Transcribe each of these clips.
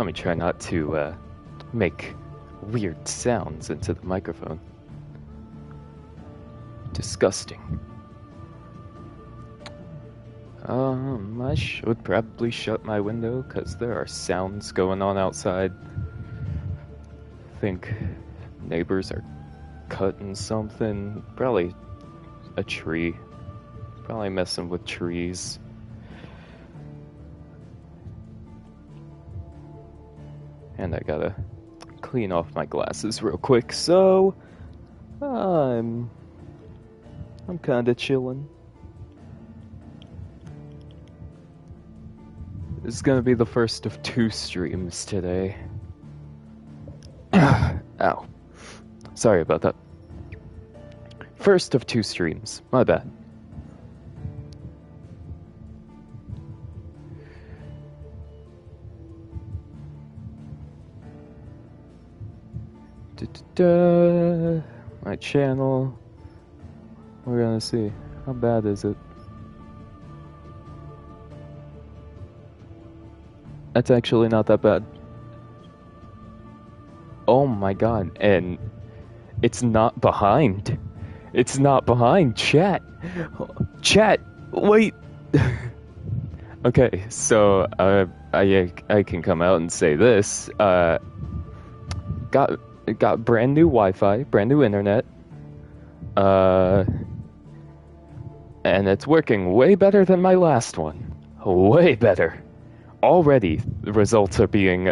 Let me try not to make weird sounds into the microphone. Disgusting. I should probably shut my window because there are sounds going on outside. I think neighbors are cutting something. Probably a tree. Probably messing with trees. And I gotta clean off my glasses real quick, so I'm kinda chilling. This is gonna be the first of 2 streams today. Ow. Sorry about that. First of 2 streams. My bad. My channel. We're gonna see. How bad is it? That's actually not that bad. Oh my god, and it's not behind. It's not behind, chat. Chat, wait. Okay, so I can come out and say this. Got brand new Wi-Fi, brand new internet. And it's working way better than my last one. Way better. Already, the results are being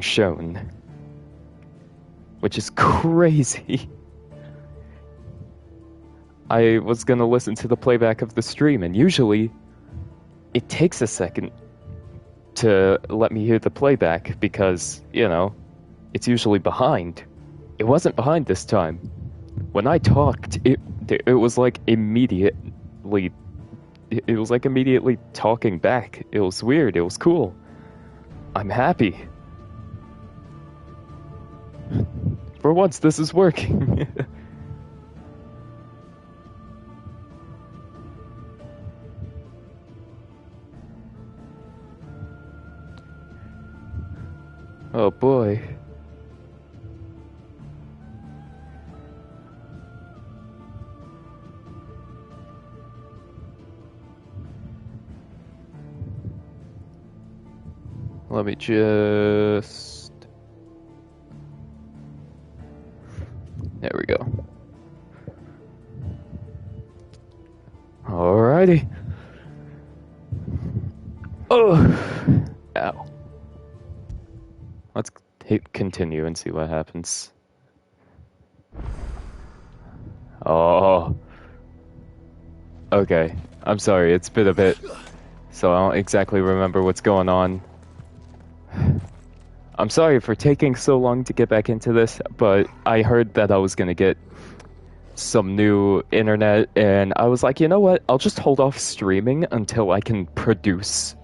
shown, which is crazy. I was gonna listen to the playback of the stream, and usually it takes a second to let me hear the playback because, you know, it's usually behind. It wasn't behind this time. When I talked, it was like immediately. It was like immediately talking back. It was weird. It was cool. I'm happy. For once, this is working. Oh boy. Let me just... There we go. Alrighty. Oh! Ow. Let's hit continue and see what happens. Oh. Okay. I'm sorry, it's been a bit, so I don't exactly remember what's going on. I'm sorry for taking so long to get back into this, but I heard that I was gonna get some new internet, and I was like, you know what? I'll just hold off streaming until I can produce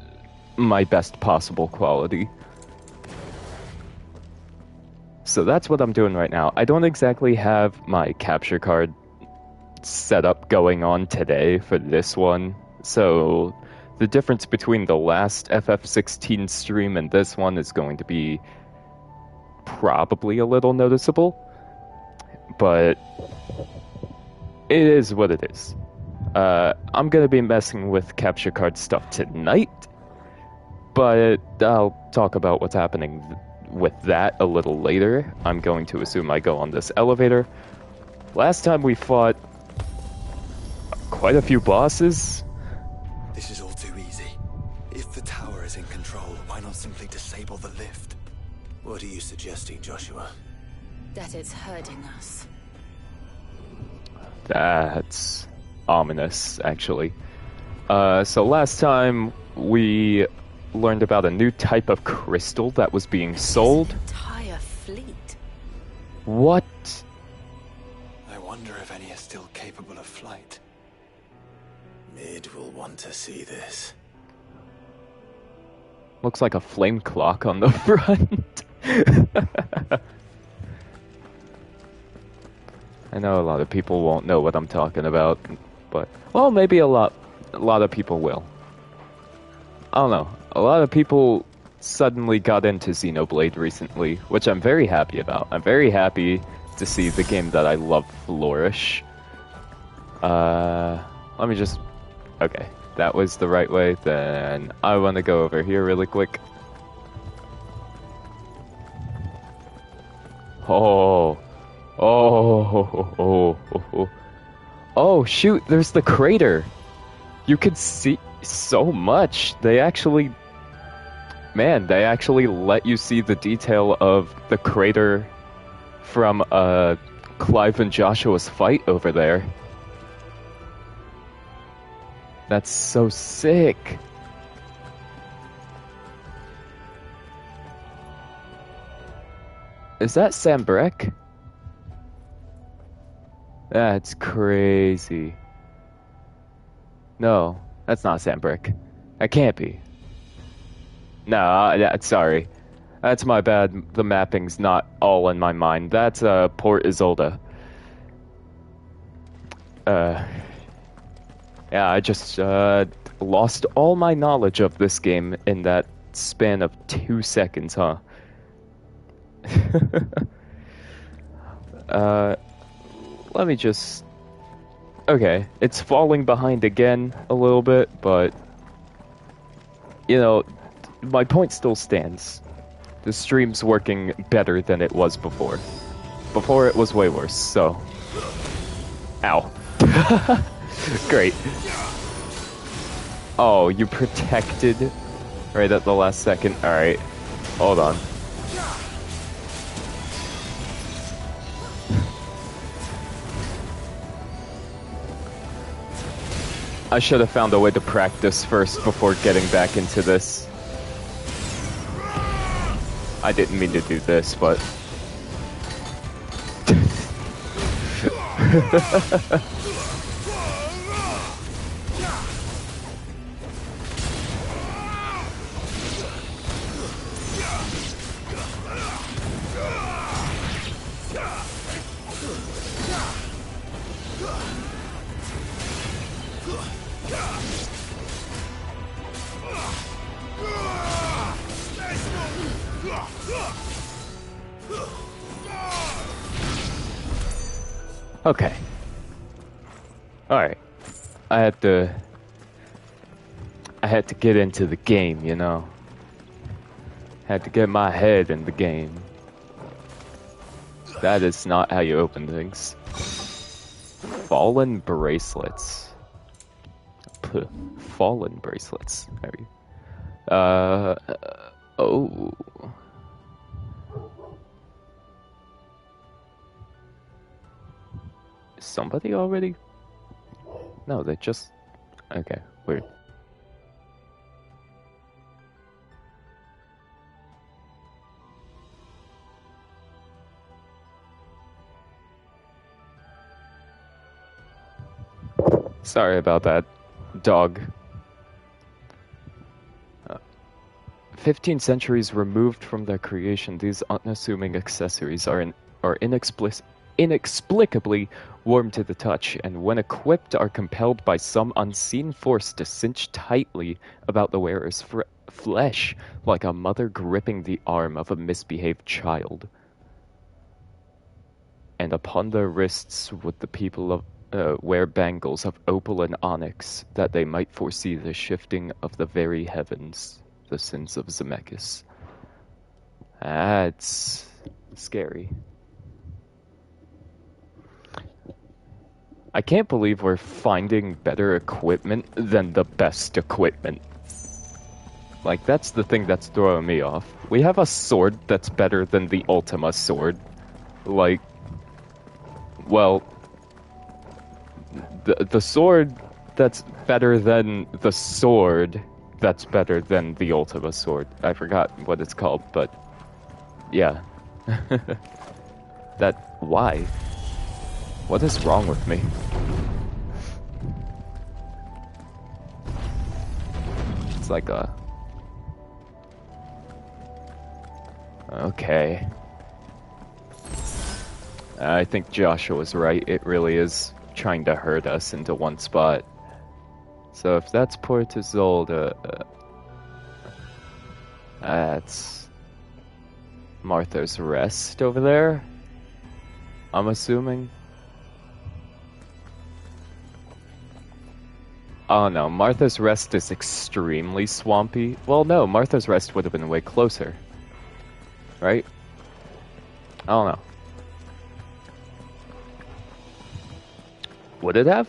my best possible quality. So that's what I'm doing right now. I don't exactly have my capture card setup going on today for this one, so the difference between the last FF16 stream and this one is going to be probably a little noticeable, but it is what it is. I'm going to be messing with capture card stuff tonight, but I'll talk about what's happening with that a little later. I'm going to assume I go on this elevator. Last time we fought quite a few bosses. This is all too easy. If the tower is in control, why not simply disable the lift? What are you suggesting, Joshua? That it's hurting us. That's ominous, actually. So last time we learned about a new type of crystal that was being sold. An entire fleet. What? I wonder if any are still capable of flight. Mid will want to see this. Looks like a flame clock on the front. I know a lot of people won't know what I'm talking about, but well, maybe a lot of people will. I don't know. A lot of people suddenly got into Xenoblade recently, which I'm very happy about. I'm very happy to see the game that I love flourish. Let me just... Okay, that was the right way. Then I want to go over here really quick. Oh, oh, shoot, there's the crater. You could see so much. They actually let you see the detail of the crater from Clive and Joshua's fight over there. That's so sick. Is that Sambrek? That's crazy. No, that's not Sambrek. That can't be. No, sorry. That's my bad. The mapping's not all in my mind. That's Port Isolde. Yeah, I just lost all my knowledge of this game in that span of 2 seconds, huh? Let me just... Okay, it's falling behind again a little bit, but... You know, my point still stands. The stream's working better than it was before. Before it was way worse, so... Ow. Great. Oh, you protected right at the last second. Alright, hold on. I should have found a way to practice first before getting back into this. I didn't mean to do this, but... Okay. Alright. I had to get into the game, you know. Had to get my head in the game. That is not how you open things. Fallen bracelets. Fallen bracelets. There we go. Oh. Somebody already? No, they just... Okay, weird. Sorry about that, dog. 15 centuries removed from their creation, these unassuming accessories are inexplicably warm to the touch, and when equipped are compelled by some unseen force to cinch tightly about the wearer's flesh, like a mother gripping the arm of a misbehaved child. And upon their wrists would the people of wear bangles of opal and onyx, that they might foresee the shifting of the very heavens, the sins of Zemeckis. That's scary. I can't believe we're finding better equipment than the best equipment. Like, that's the thing that's throwing me off. We have a sword that's better than the Ultima sword. Like, well, the sword that's better than the sword that's better than the Ultima sword. I forgot what it's called, but yeah. Why? What is wrong with me? It's like a... Okay. I think Joshua was right. It really is trying to herd us into one spot. So if that's Port Isolde... That's Martha's Rest over there, I'm assuming. Oh no, Martha's Rest is extremely swampy. Well, no, Martha's Rest would have been way closer. Right? I don't know. Would it have?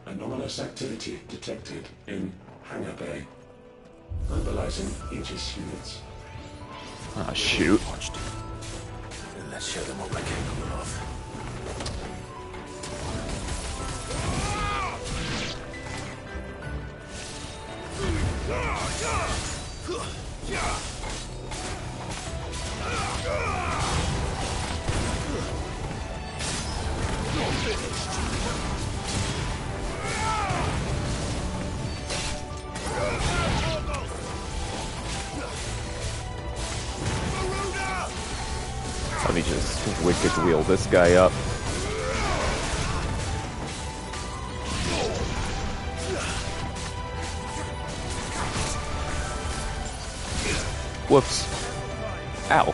Anomalous activity detected in Hangar Bay. Mobilizing Aegis units. Ah, shoot. Let's show them what we're capable of. Let me just wicked wheel this guy up. Whoops. Ow.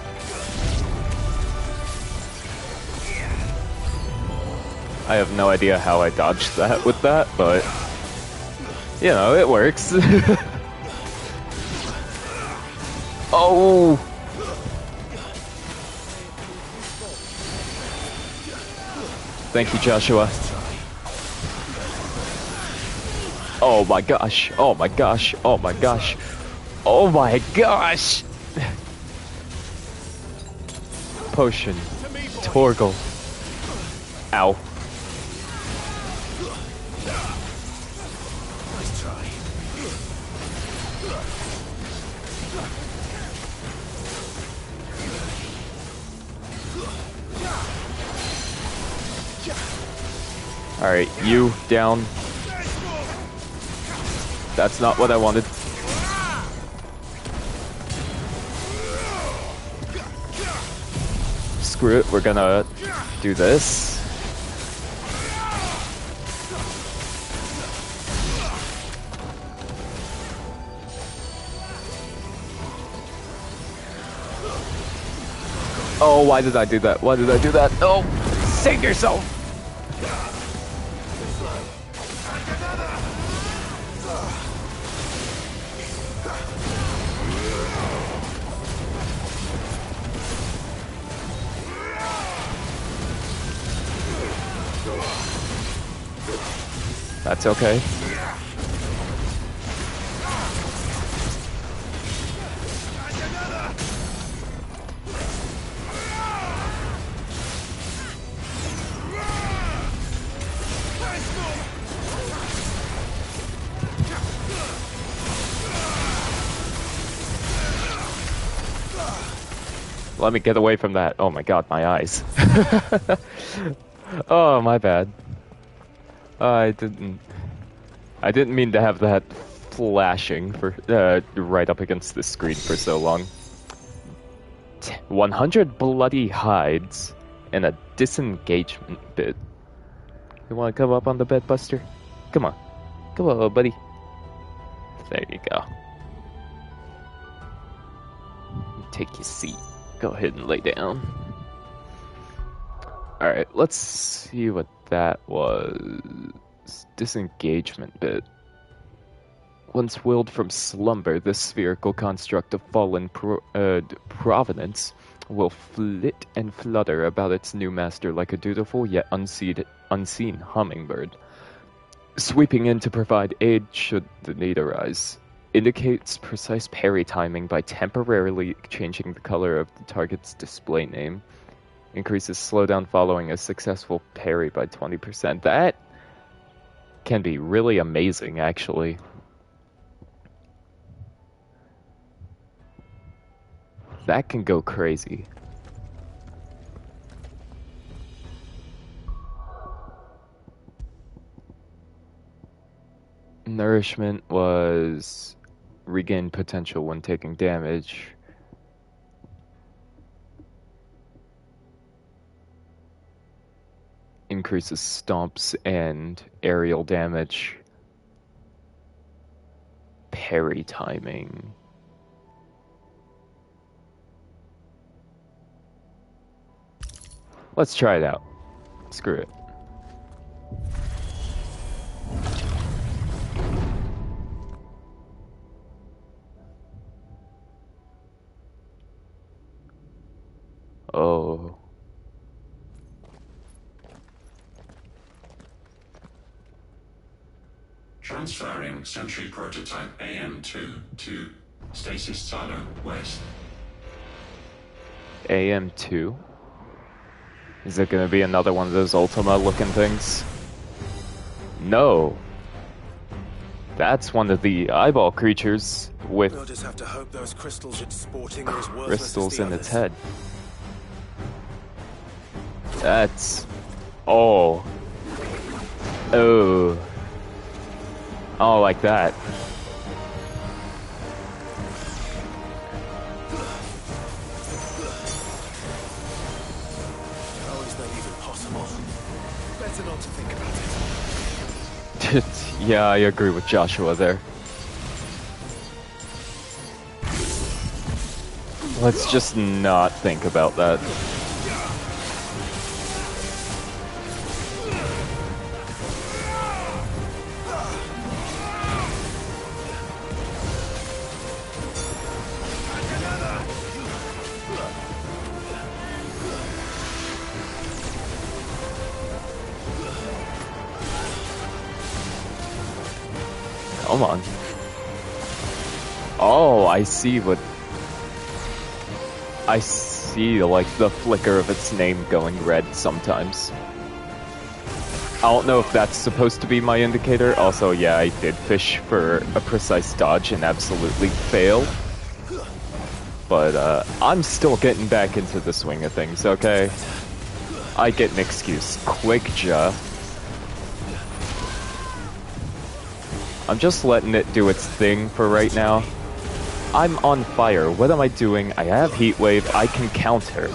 I have no idea how I dodged that with that, but you know, it works. Oh! Thank you, Joshua. Oh my gosh, oh my gosh, oh my gosh. Oh my gosh! Potion. Torgal. Ow. Nice try. Alright, you down. That's not what I wanted. Screw it, we're gonna do this. Oh, why did I do that? Why did I do that? Oh, save yourself! That's okay. Let me get away from that. Oh my god, my eyes. Oh, my bad. I didn't mean to have that flashing for right up against the screen for so long. 100 bloody hides and a disengagement bit. You want to come up on the bed, Buster? Come on. Come on, buddy. There you go. Take your seat. Go ahead and lay down. Alright, let's see what that was. Disengagement bit. Once willed from slumber, this spherical construct of fallen provenance will flit and flutter about its new master like a dutiful yet unseen hummingbird. Sweeping in to provide aid should the need arise. Indicates precise parry timing by temporarily changing the color of the target's display name. Increases slowdown following a successful parry by 20%. That can be really amazing, actually. That can go crazy. Nourishment was regain potential when taking damage. Increases stomps and aerial damage. Parry timing. Let's try it out. Screw it. Oh. Transferring Sentry Prototype AM2 to Stasis Silo West. AM2? Is it gonna be another one of those Ultima looking things? No. That's one of the eyeball creatures with We'll just have to hope those crystals it's sporting are as worthless crystals as the in its others. head. That's... Oh. Oh. Oh, like that. How is that even possible? Better not to think about it. Yeah, I agree with Joshua there. Let's just not think about that. Come on. Oh, I see what... I see, like, the flicker of its name going red sometimes. I don't know if that's supposed to be my indicator. Also, yeah, I did fish for a precise dodge and absolutely failed. But, I'm still getting back into the swing of things, okay? I get an excuse. Quick-ja. I'm just letting it do its thing for right now. I'm on fire. What am I doing? I have heat wave. I can counter.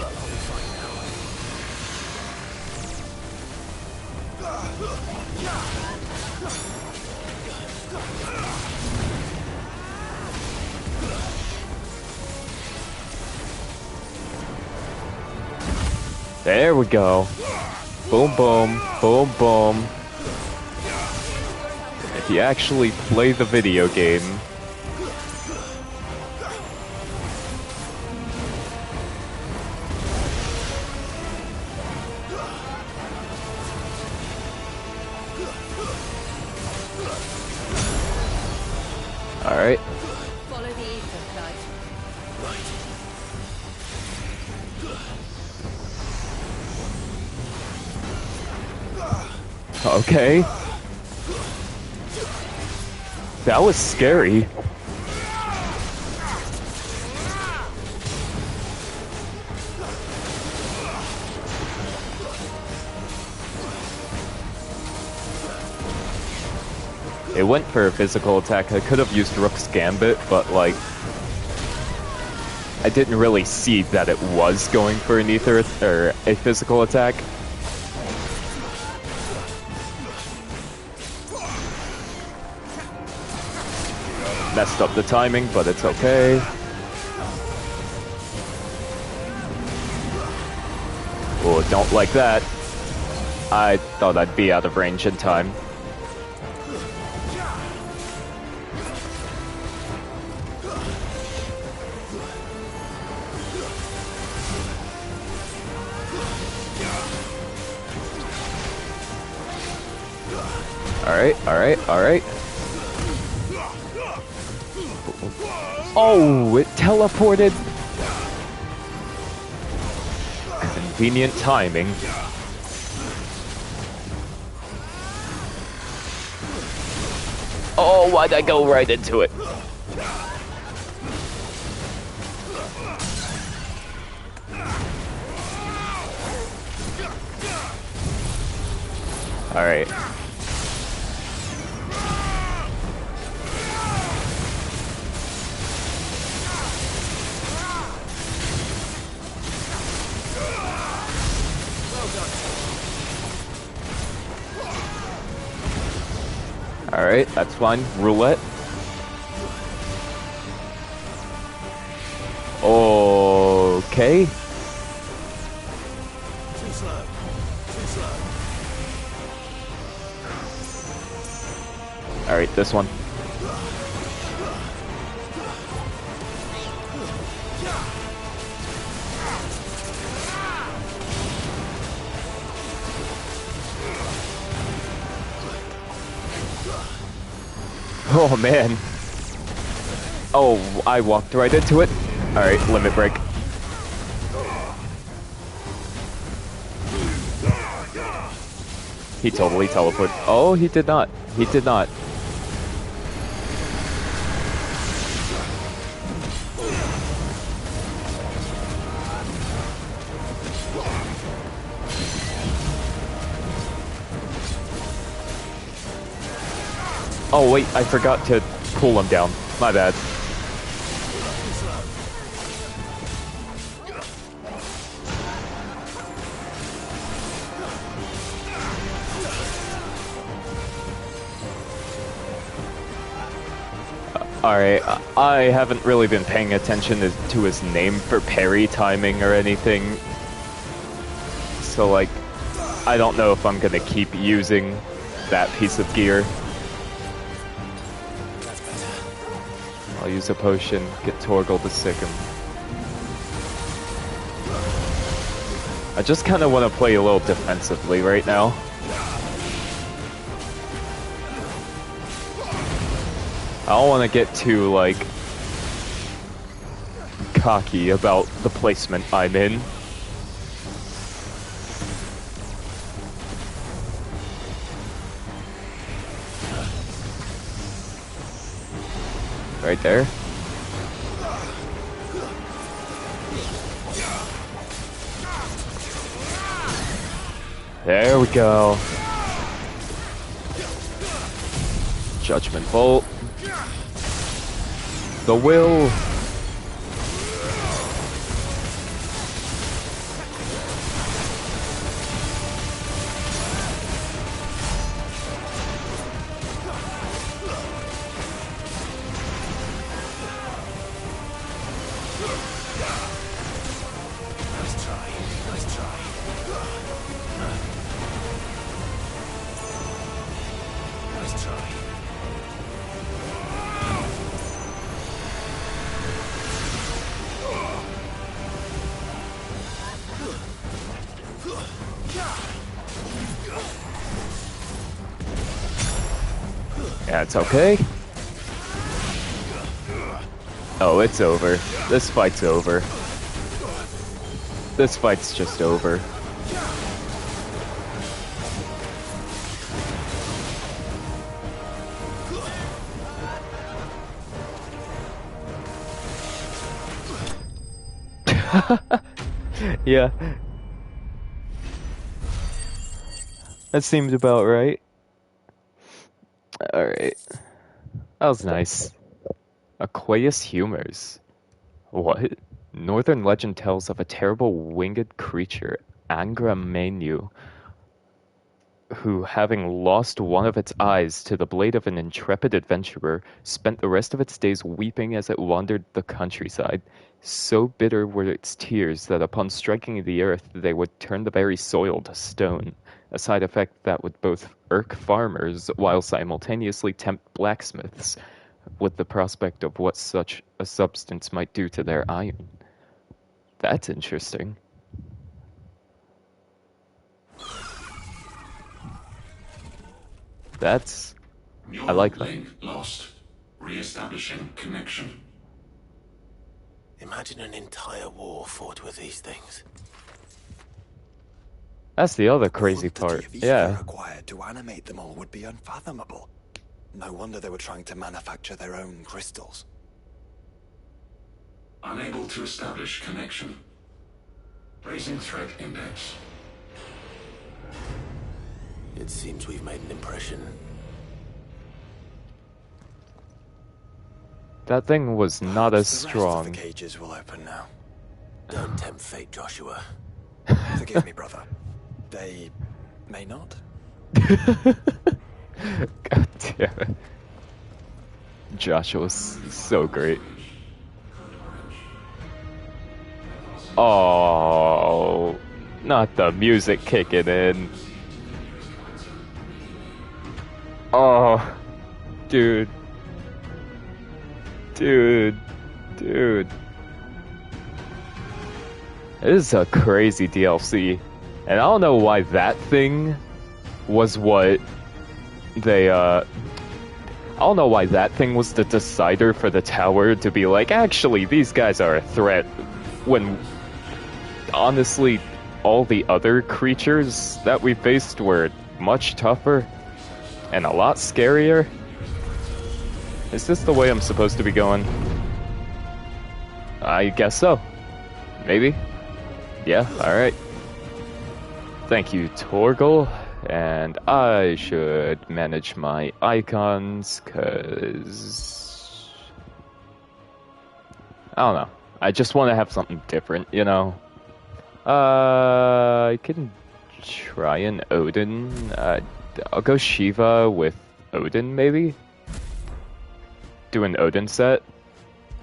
There we go. Boom, boom, boom, boom. If you actually play the video game, alright. Follow the ether, guide. Okay. That was scary. It went for a physical attack. I could have used Rook's Gambit, but like... I didn't really see that it was going for an ether or a physical attack. Messed up the timing, but it's okay. Oh, don't like that. I thought I'd be out of range in time. Alright, alright, alright. Oh, it teleported. Convenient timing. Oh, why'd I go right into it? Alright. Alright, that's fine. Roulette. Okay. Too slow. Alright, this one. Oh man. Oh, I walked right into it. Alright, limit break. He totally teleported. Oh, he did not. He did not. Oh wait, I forgot to cool him down. My bad. Alright, I haven't really been paying attention to his name for parry timing or anything. So like, I don't know if I'm gonna keep using that piece of gear. I'll use a potion, get Torgal to sick him. I just kind of want to play a little defensively right now. I don't want to get too, like, cocky about the placement I'm in. Right there. There we go. Judgment Bolt. The will. Yeah, it's okay. Oh, it's over. This fight's over. This fight's just over. Yeah. That seemed about right. Alright. That was nice. Aqueous humors. What? Northern legend tells of a terrible winged creature, Angra Mainyu, who, having lost one of its eyes to the blade of an intrepid adventurer, spent the rest of its days weeping as it wandered the countryside. So bitter were its tears that upon striking the earth they would turn the very soil to stone, a side effect that would both irk farmers while simultaneously tempt blacksmiths with the prospect of what such a substance might do to their iron. That's interesting. That's... I like that. Link lost. Re-establishing connection. Imagine an entire war fought with these things. That's the other crazy part. Yeah. Required to animate them all would be unfathomable. No wonder they were trying to manufacture their own crystals. Unable to establish connection. Raising threat index. It seems we've made an impression. That thing was not as The rest of strong. the cages will open now. Don't tempt fate, Joshua. Forgive me, brother. They may not. God damn it. Joshua's so great. Oh, not the music kicking in. Oh, Dude. Dude. Dude. This is a crazy DLC. And I don't know why that thing was what they, I don't know why that thing was the decider for the tower to be like, actually, these guys are a threat, when, honestly, all the other creatures that we faced were much tougher and a lot scarier. Is this the way I'm supposed to be going? I guess so. Maybe. Yeah, alright. Thank you, Torgal. And I should manage my icons, cause... I don't know. I just want to have something different, you know? I can try an Odin. I'll go Shiva with Odin, maybe? Do an Odin set.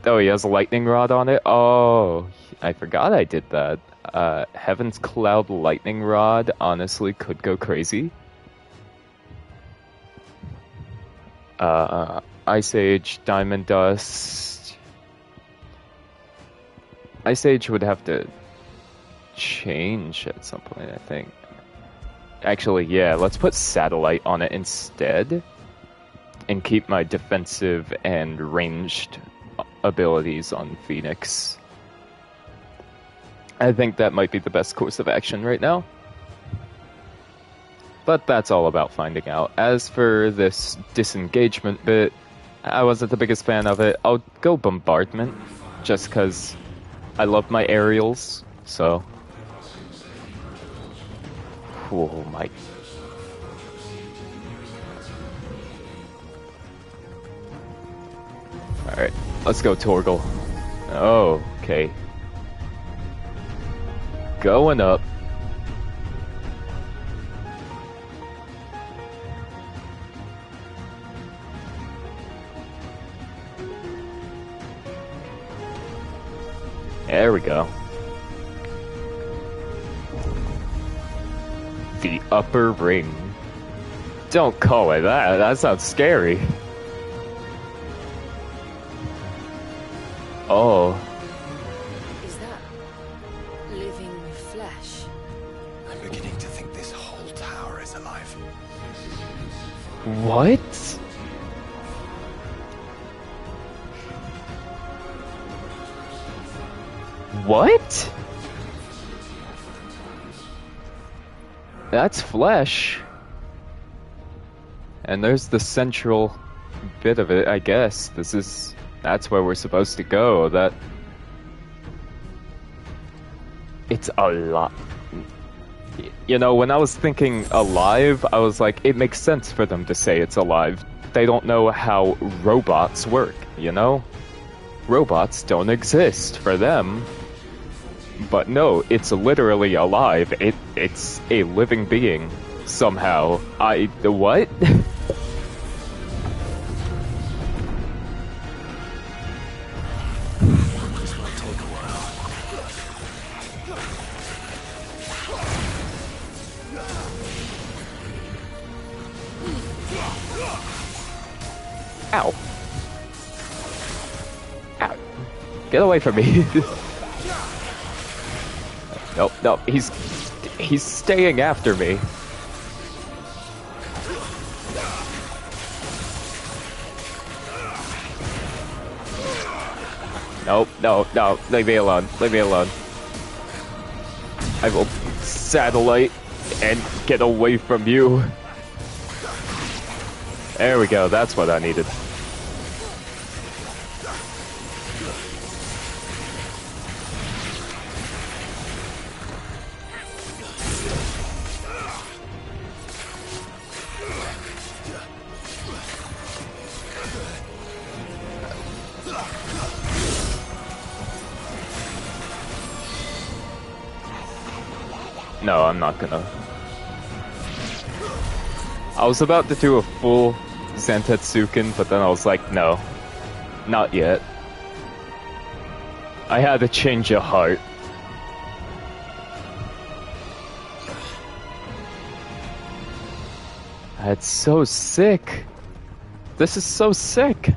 Oh, he has a lightning rod on it? Oh, I forgot I did that. Heaven's Cloud lightning rod honestly could go crazy. Ice Age, Diamond Dust. Ice Age would have to change at some point, I think. Actually, yeah, let's put Satellite on it instead. And keep my defensive and ranged abilities on Phoenix. I think that might be the best course of action right now. But that's all about finding out. As for this disengagement bit, I wasn't the biggest fan of it. I'll go Bombardment, just because I love my aerials, so... Oh my... Alright, let's go Torgal. Oh, okay. Going up. There we go. The upper ring. Don't call it that. That sounds scary. Oh. Is that living flesh? I'm beginning to think this whole tower is alive. What? What? That's flesh. And there's the central bit of it, I guess. That's where we're supposed to go. It's a lot. You know, when I was thinking alive, I was like, it makes sense for them to say it's alive. They don't know how robots work, you know? Robots don't exist for them. But no, it's literally alive. It's a living being. Somehow. What? This might take a while. Ow. Ow. Get away from me. Nope, nope, he's staying after me. Nope, no, leave me alone, leave me alone. I will satellite and get away from you. There we go, that's what I needed. No, I'm not gonna. I was about to do a full Zantetsuken, but then I was like, no. Not yet. I had a change of heart. That's so sick. This is so sick.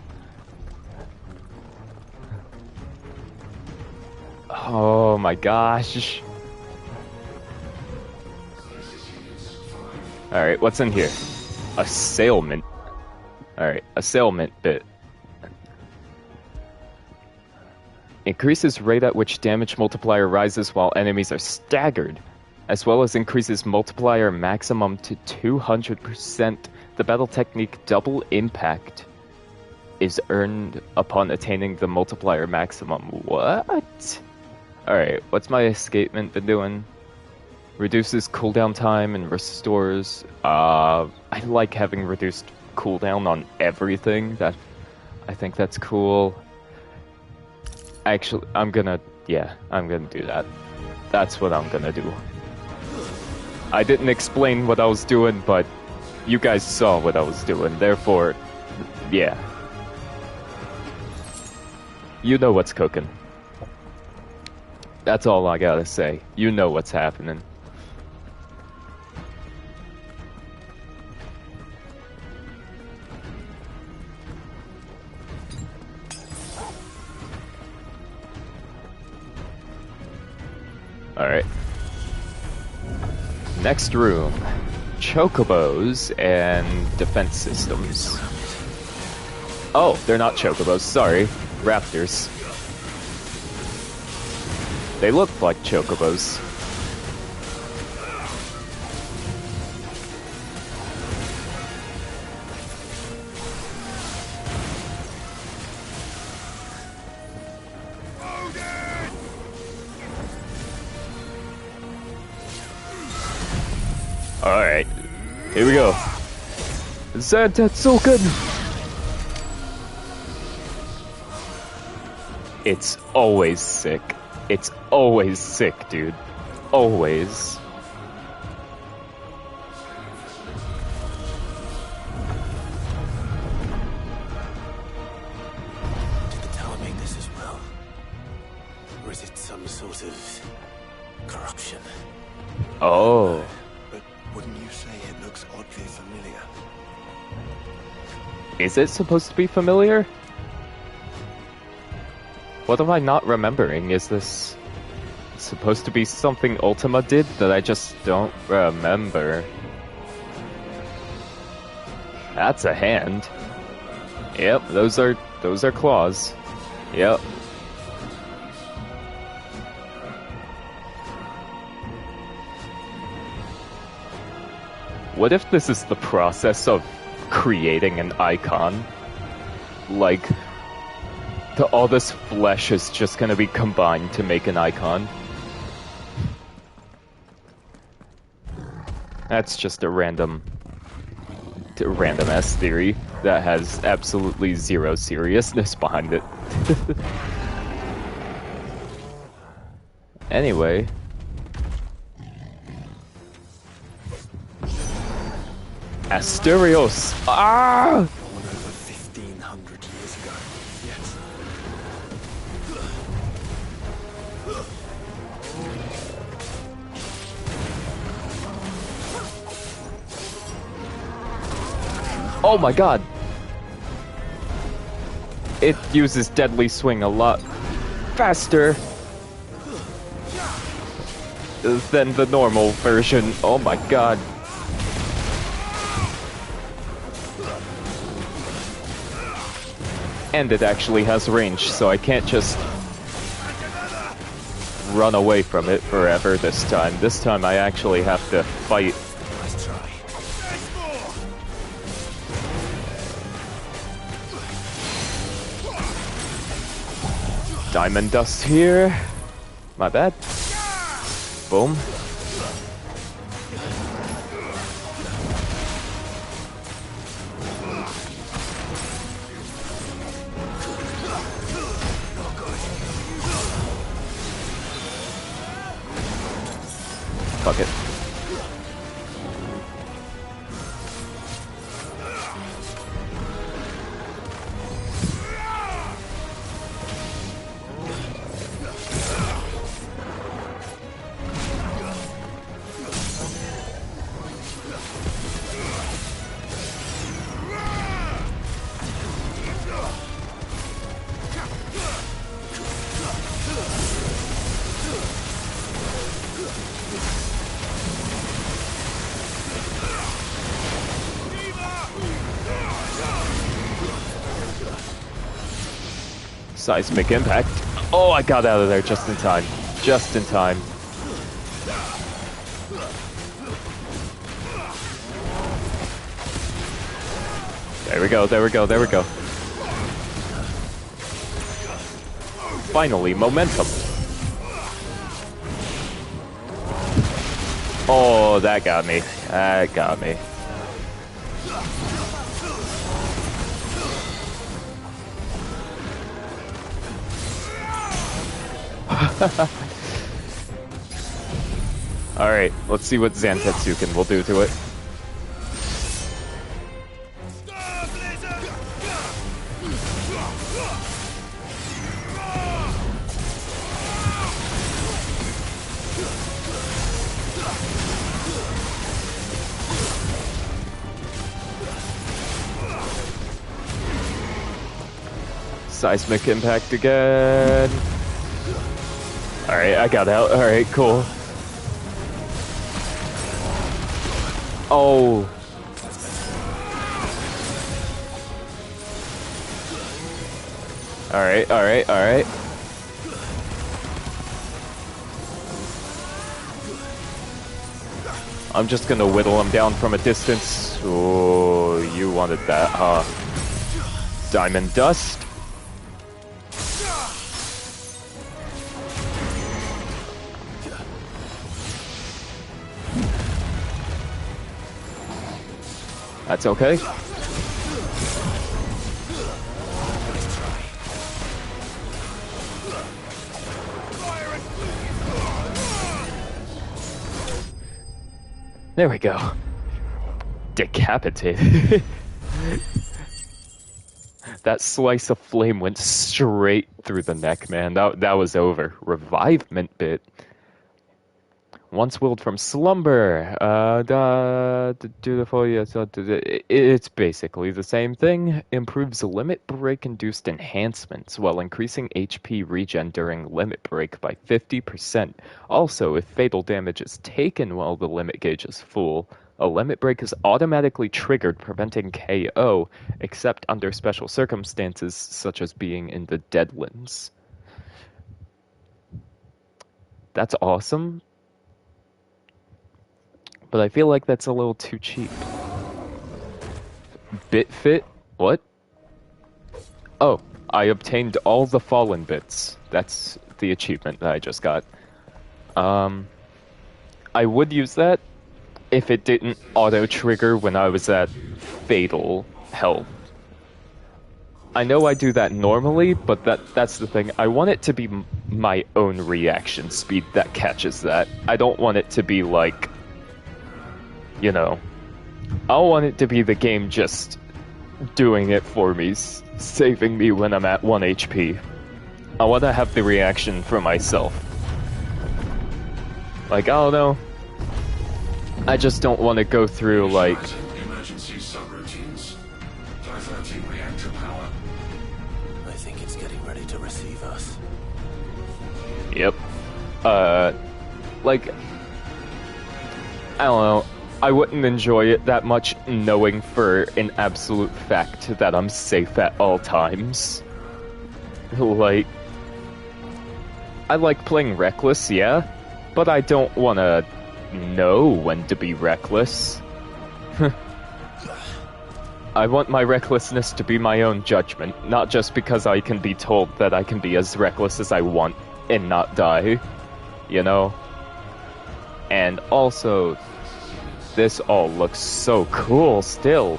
Oh my gosh. Alright, what's in here? Assailment. Alright, assailment bit. Increases rate at which damage multiplier rises while enemies are staggered, as well as increases multiplier maximum to 200%. The battle technique Double Impact is earned upon attaining the multiplier maximum. What? Alright, what's my escapement been doing? Reduces cooldown time and restores. I like having reduced cooldown on everything. I think that's cool. Actually, I'm gonna do that. That's what I'm gonna do. I didn't explain what I was doing, but you guys saw what I was doing. Therefore, yeah. You know what's cooking. That's all I gotta say. You know what's happening. Alright. Next room. Chocobos and defense systems. Oh, they're not chocobos, sorry. Raptors. They look like chocobos. Alright, here we go. That's so good! It's always sick. It's always sick, dude. Always. Did the tower make this as well? Or is it some sort of corruption? Oh. But wouldn't you say it looks oddly familiar? Is it supposed to be familiar? What am I not remembering? Is this supposed to be something Ultima did that I just don't remember? That's a hand. Yep, those are claws. Yep. What if this is the process of creating an icon? Like, all this flesh is just gonna be combined to make an icon. That's just a random ass theory that has absolutely zero seriousness behind it. Anyway. Asterios! Ah! Born over 1,500 years ago. Yes. Oh my god! It uses Deadly Swing a lot faster than the normal version. Oh my god. And it actually has range, so I can't just run away from it forever this time. This time I actually have to fight. Nice try. Diamond dust here. My bad. Boom. Fuck it. Seismic impact. Oh, I got out of there just in time. Just in time. There we go, there we go, there we go. Finally, momentum. Oh, that got me. That got me. Alright, let's see what Zantetsuken will do to it. Seismic impact again. Alright, I got out. Alright, cool. Oh. Alright, alright, alright. I'm just gonna whittle him down from a distance. Oh, you wanted that, huh? Diamond Dust. That's okay. There we go. Decapitated. That slice of flame went straight through the neck, man. That was over. Revivement bit. Once willed from slumber. It's basically the same thing. Improves limit break induced enhancements while increasing HP regen during limit break by 50%. Also, if fatal damage is taken while the limit gauge is full, a limit break is automatically triggered, preventing KO, except under special circumstances such as being in the Deadlands. That's awesome. But I feel like that's a little too cheap. Bitfit? What? Oh, I obtained all the fallen bits. That's the achievement that I just got. I would use that if it didn't auto-trigger when I was at fatal health. I know I do that normally, but that's the thing. I want it to be my own reaction speed that catches that. I don't want it to be like... You know, I want it to be the game just doing it for me, saving me when I'm at 1 HP. I want to have the reaction for myself. Like, I don't know. I just don't want to go through, like... Emergency subroutines. Diverting reactor power. I think it's getting ready to receive us. Yep. Like... I don't know. I wouldn't enjoy it that much knowing for an absolute fact that I'm safe at all times. Like, I like playing reckless, yeah, but I don't want to know when to be reckless. I want my recklessness to be my own judgment, not just because I can be told that I can be as reckless as I want and not die, you know? And also... This all looks so cool still.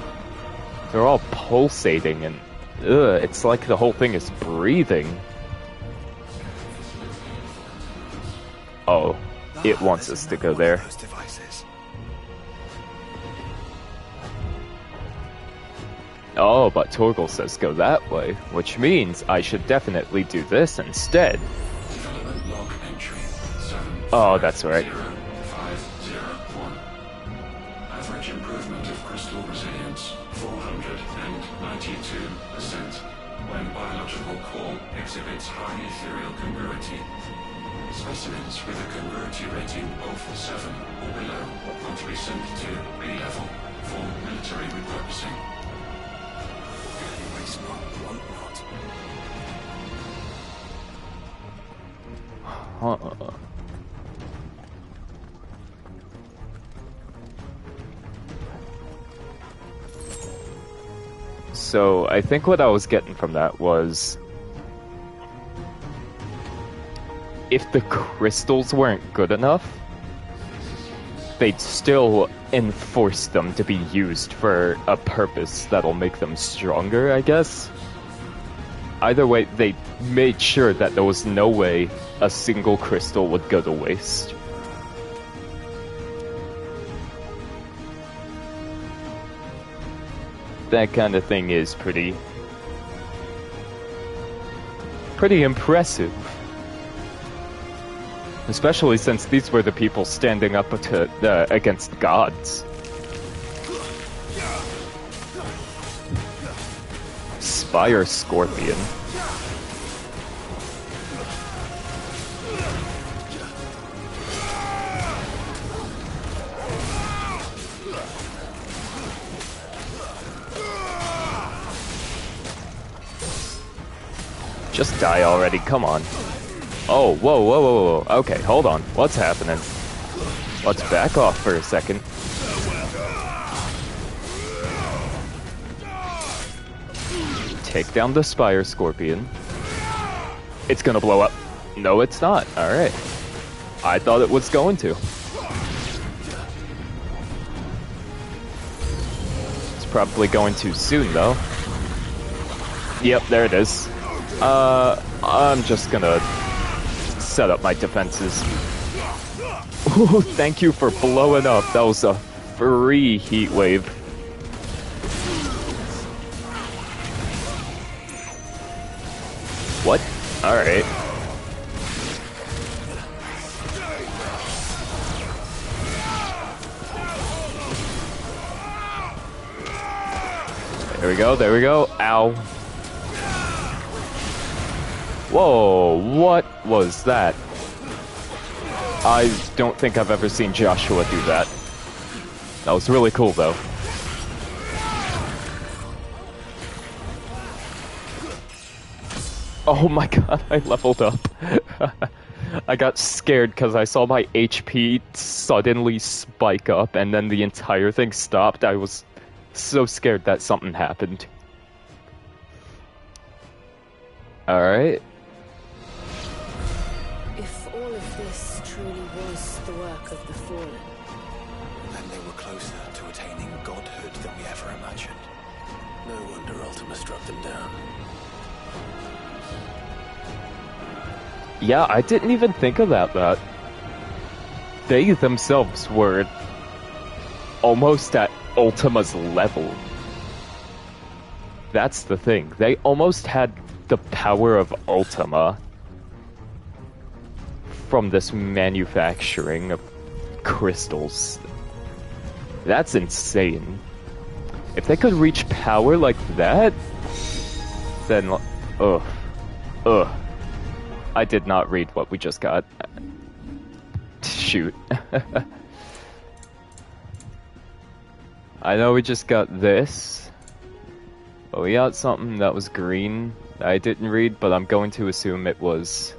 They're all pulsating and it's like the whole thing is breathing. Oh, it wants us to go there. Oh, but Torgal says go that way, which means I should definitely do this instead. Oh, that's right. Improvement of crystal resilience, 492%, when biological core exhibits high ethereal congruity. Specimens with a congruity rating of 7 or below are to be sent to B level for military repurposing. Anyway, smart, blunt not. Huh. So I think what I was getting from that was if the crystals weren't good enough, they'd still enforce them to be used for a purpose that'll make them stronger, I guess. Either way, they made sure that there was no way a single crystal would go to waste. That kind of thing is pretty impressive. Especially since these were the people standing up to, against gods. Spire Scorpion. Just die already, come on. Oh, whoa, whoa, whoa, whoa. Okay, hold on. What's happening? Let's back off for a second. Take down the Spire Scorpion. It's gonna blow up. No, it's not. Alright. I thought it was going to. It's probably going too soon, though. Yep, there it is. I'm just gonna set up my defenses. Ooh, thank you for blowing up. That was a free heat wave. What? Alright. There we go, there we go. Ow. Whoa, what was that? I don't think I've ever seen Joshua do that. That was really cool, though. Oh my god, I leveled up. I got scared because I saw my HP suddenly spike up and then the entire thing stopped. I was so scared that something happened. Alright. If all of this truly was the work of the Fallen, Then they were closer to attaining godhood than we ever imagined. No wonder Ultima struck them down. Yeah, I didn't even think about that. They themselves were almost at Ultima's level. That's the thing. They almost had the power of Ultima from this manufacturing of crystals. That's insane. If they could reach power like that, then... Ugh. Ugh. I did not read what we just got. Shoot. I know we just got this. But we got something that was green that I didn't read, but I'm going to assume it was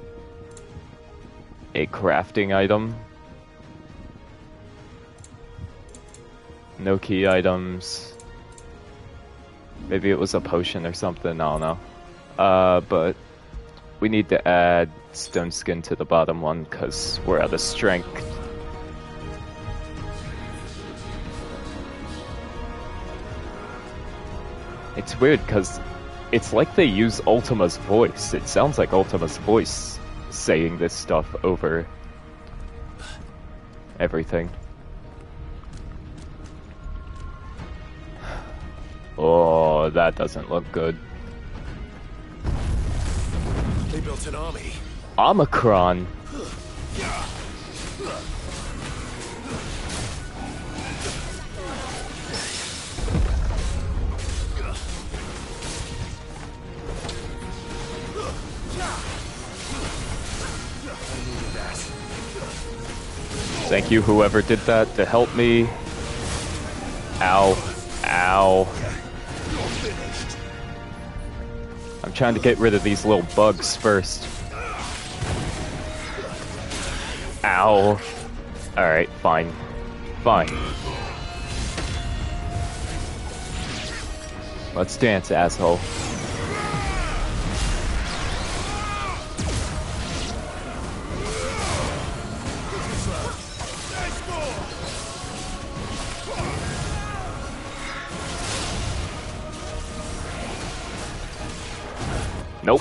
a crafting item. No key items. Maybe it was a potion or something, I don't know. But we need to add stone skin to the bottom one because we're out of strength. It's weird because it's like they use Ultima's voice. It sounds like Ultima's voice saying this stuff over everything. Oh, that doesn't look good. They built an army. Omicron. Thank you, whoever did that, to help me. Ow. Ow. I'm trying to get rid of these little bugs first. Ow. Alright, fine. Fine. Let's dance, asshole. Nope.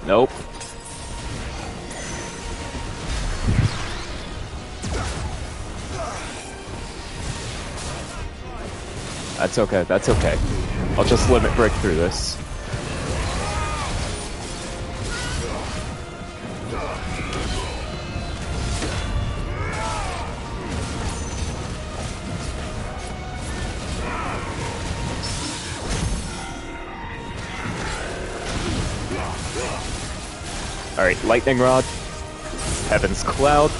Nope. That's okay, that's okay. I'll just limit break through this. Alright, lightning rod. Heaven's cloud.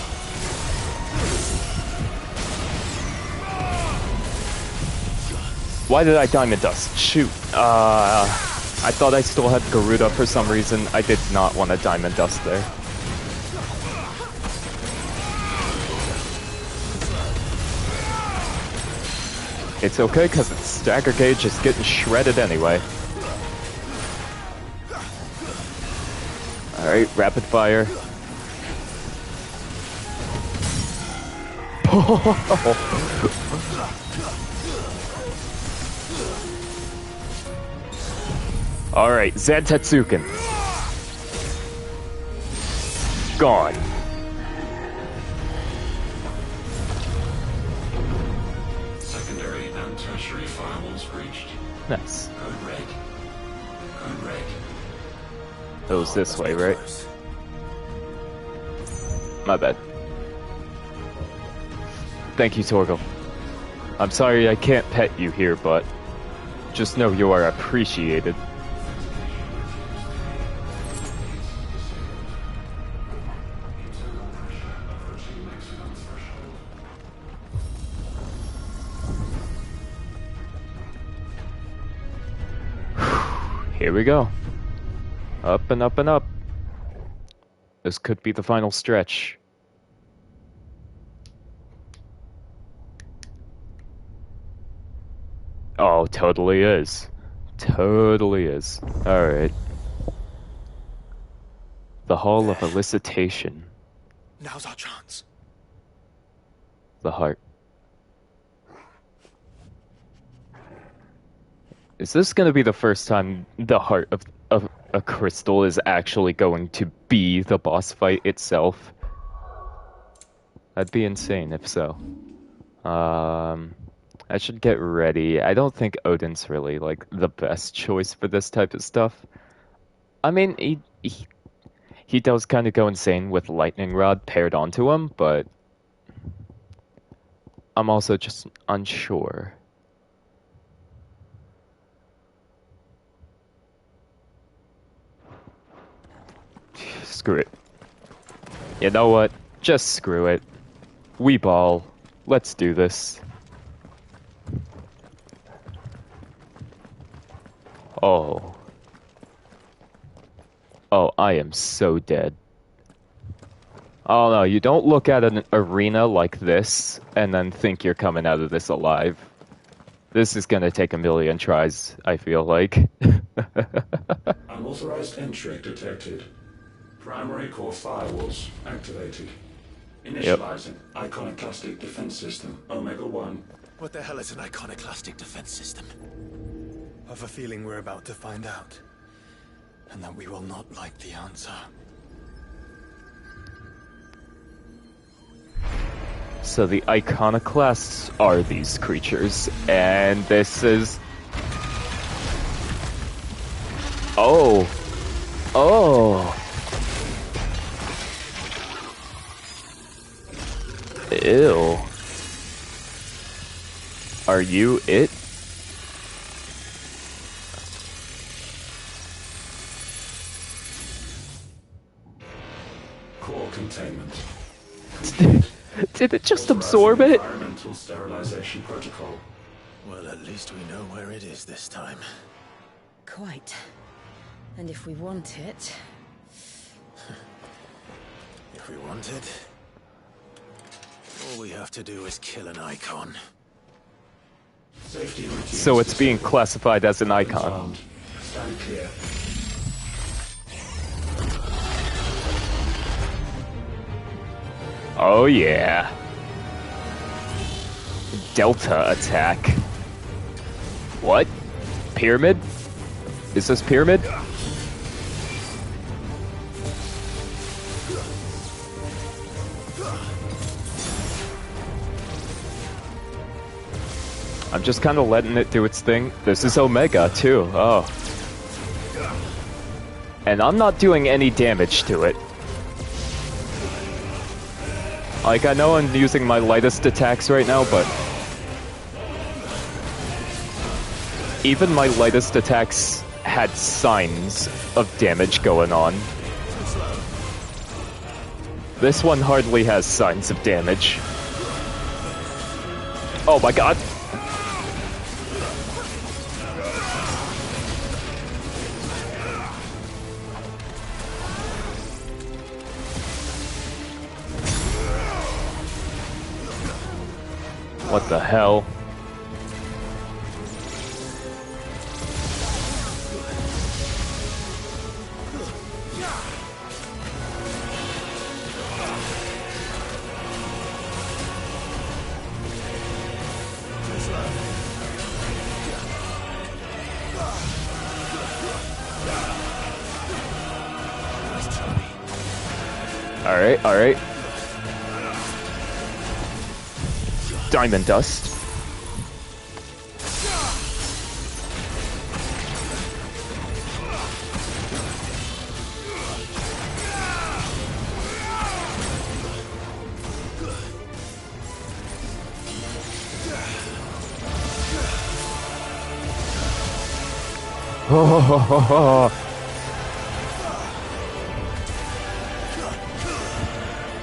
Why did I diamond dust? Shoot. I thought I still had Garuda for some reason. I did not want to diamond dust there. It's okay, because its stagger gauge is getting shredded anyway. Alright, rapid fire. Alright, Zantetsuken. Gone. Secondary and tertiary firewalls breached. Nice. Code red. Code red. It was this way, right? My bad. Thank you, Torgal. I'm sorry I can't pet you here, but just know you are appreciated. Here we go. Up and up and up. This could be the final stretch. Oh, totally is. Totally is. Alright. The Hall of Elicitation. Now's our chance. The heart. Is this going to be the first time the heart of a crystal is actually going to be the boss fight itself? That'd be insane if so. I should get ready. I don't think Odin's really, like, the best choice for this type of stuff. I mean, he does kind of go insane with Lightning Rod paired onto him, but I'm also just unsure. Screw it. You know what? Just screw it. We ball. Let's do this. Oh. Oh, I am so dead. Oh no, you don't look at an arena like this and then think you're coming out of this alive. This is gonna take a million tries, I feel like. Unauthorized entry detected. Primary core firewalls activated. Initializing iconoclastic defense system Omega-1. What the hell is an iconoclastic defense system? I've a feeling we're about to find out. And that we will not like the answer. So the iconoclasts are these creatures, and this is... Oh. Oh. Ew. Are you it? Core containment. Did it just absorb it? experimental sterilization protocol. Well, at least we know where it is this time. Quite. And if we want it... If we want it, all we have to do is kill an icon. Safety routines So it's being classified as an icon. confirmed. Stand clear. Oh yeah. Delta attack. What? Pyramid? Is this pyramid? I'm just kind of letting it do its thing. This is Omega too. Oh. And I'm not doing any damage to it. Like, I know I'm using my lightest attacks right now, but even my lightest attacks had signs of damage going on. This one hardly has signs of damage. Oh my god! What the hell? Alright, alright. Diamond dust.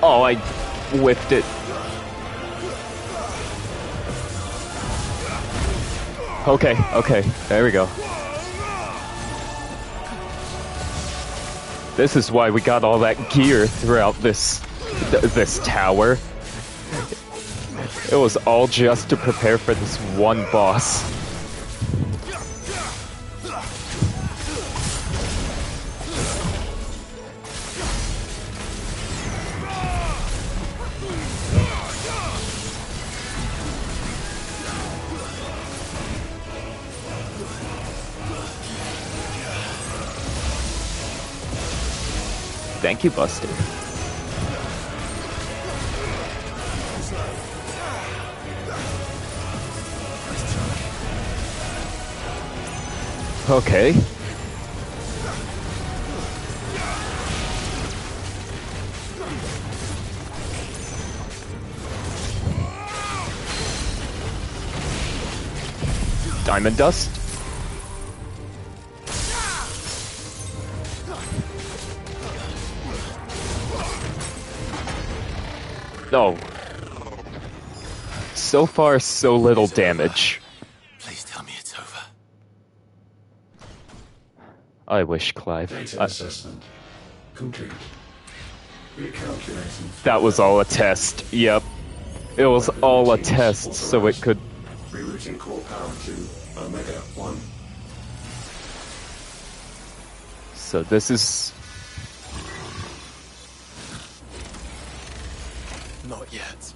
Oh, I whiffed it. Okay, okay, there we go. This is why we got all that gear throughout this tower. It was all just to prepare for this one boss. Thank you, Buster. Okay. Diamond dust. No. So far, so little damage. Please tell me it's over. I wish, Clive. Data assessment complete. Recalculating. That was all a test. Yep. It was all a test, so it could... Rerouting core power to Omega 1. So this is... Not yet.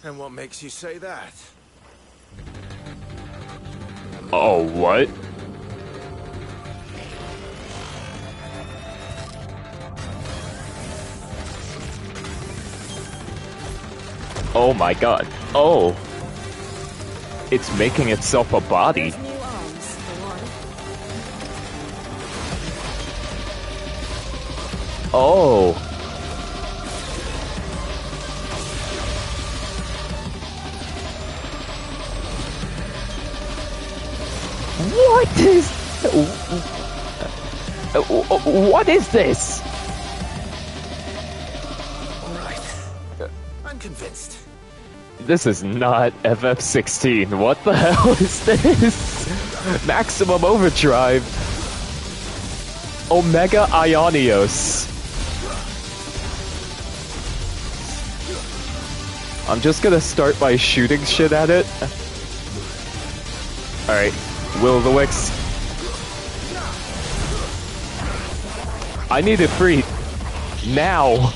And what makes you say that? Oh, what? Oh my god. Oh. It's making itself a body. Those new arms, for one. Oh. What is... What is this? Alright. I'm convinced. This is not FF16. What the hell is this? Maximum Overdrive. Omega Ionios. I'm just gonna start by shooting shit at it. Alright, Will of the Wisps. I need it free. Now.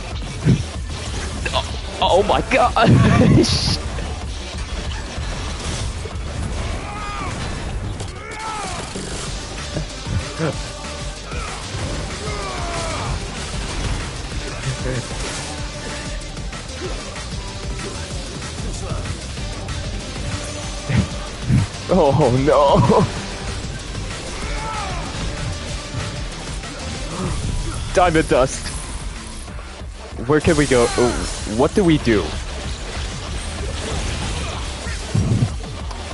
Oh my gosh. Oh no. Diamond Dust. Where can we go? What do we do?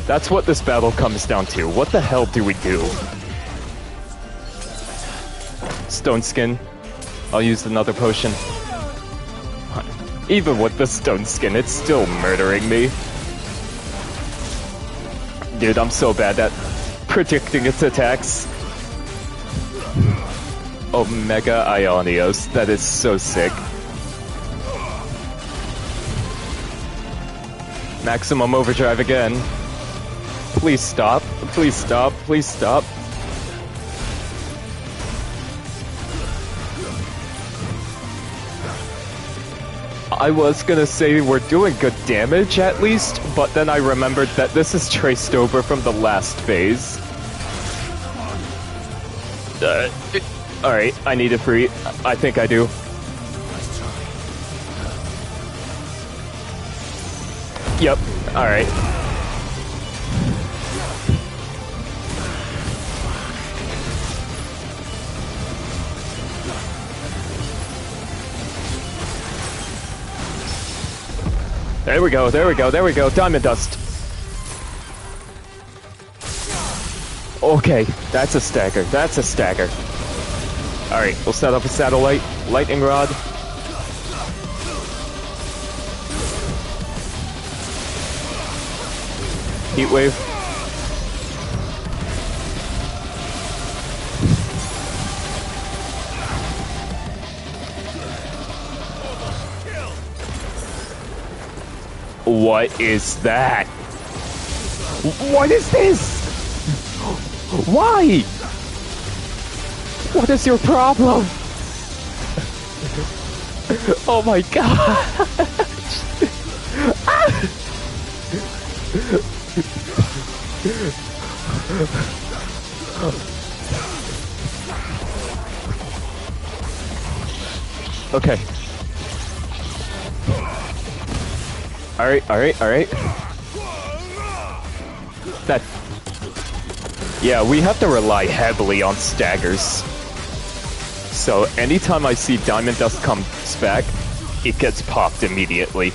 That's what this battle comes down to. What the hell do we do? Stone Skin. I'll use another potion. Even with the Stone Skin, it's still murdering me. Dude, I'm so bad at predicting its attacks. Omega Ionios. That is so sick. Maximum Overdrive again. Please stop. Please stop. Please stop. I was gonna say we're doing good damage at least, but then I remembered that this is traced over from the last phase. Alright, I need it free. I think I do. Yep, alright. There we go, there we go, there we go. Diamond Dust. Okay, that's a stagger, that's a stagger. Alright, we'll set up a satellite. Lightning Rod. Heat Wave. What is that? What is this? Why? What is your problem? Oh my god! Okay. Alright, alright, alright. That... Yeah, we have to rely heavily on staggers. So, anytime I see Diamond Dust comes back, it gets popped immediately.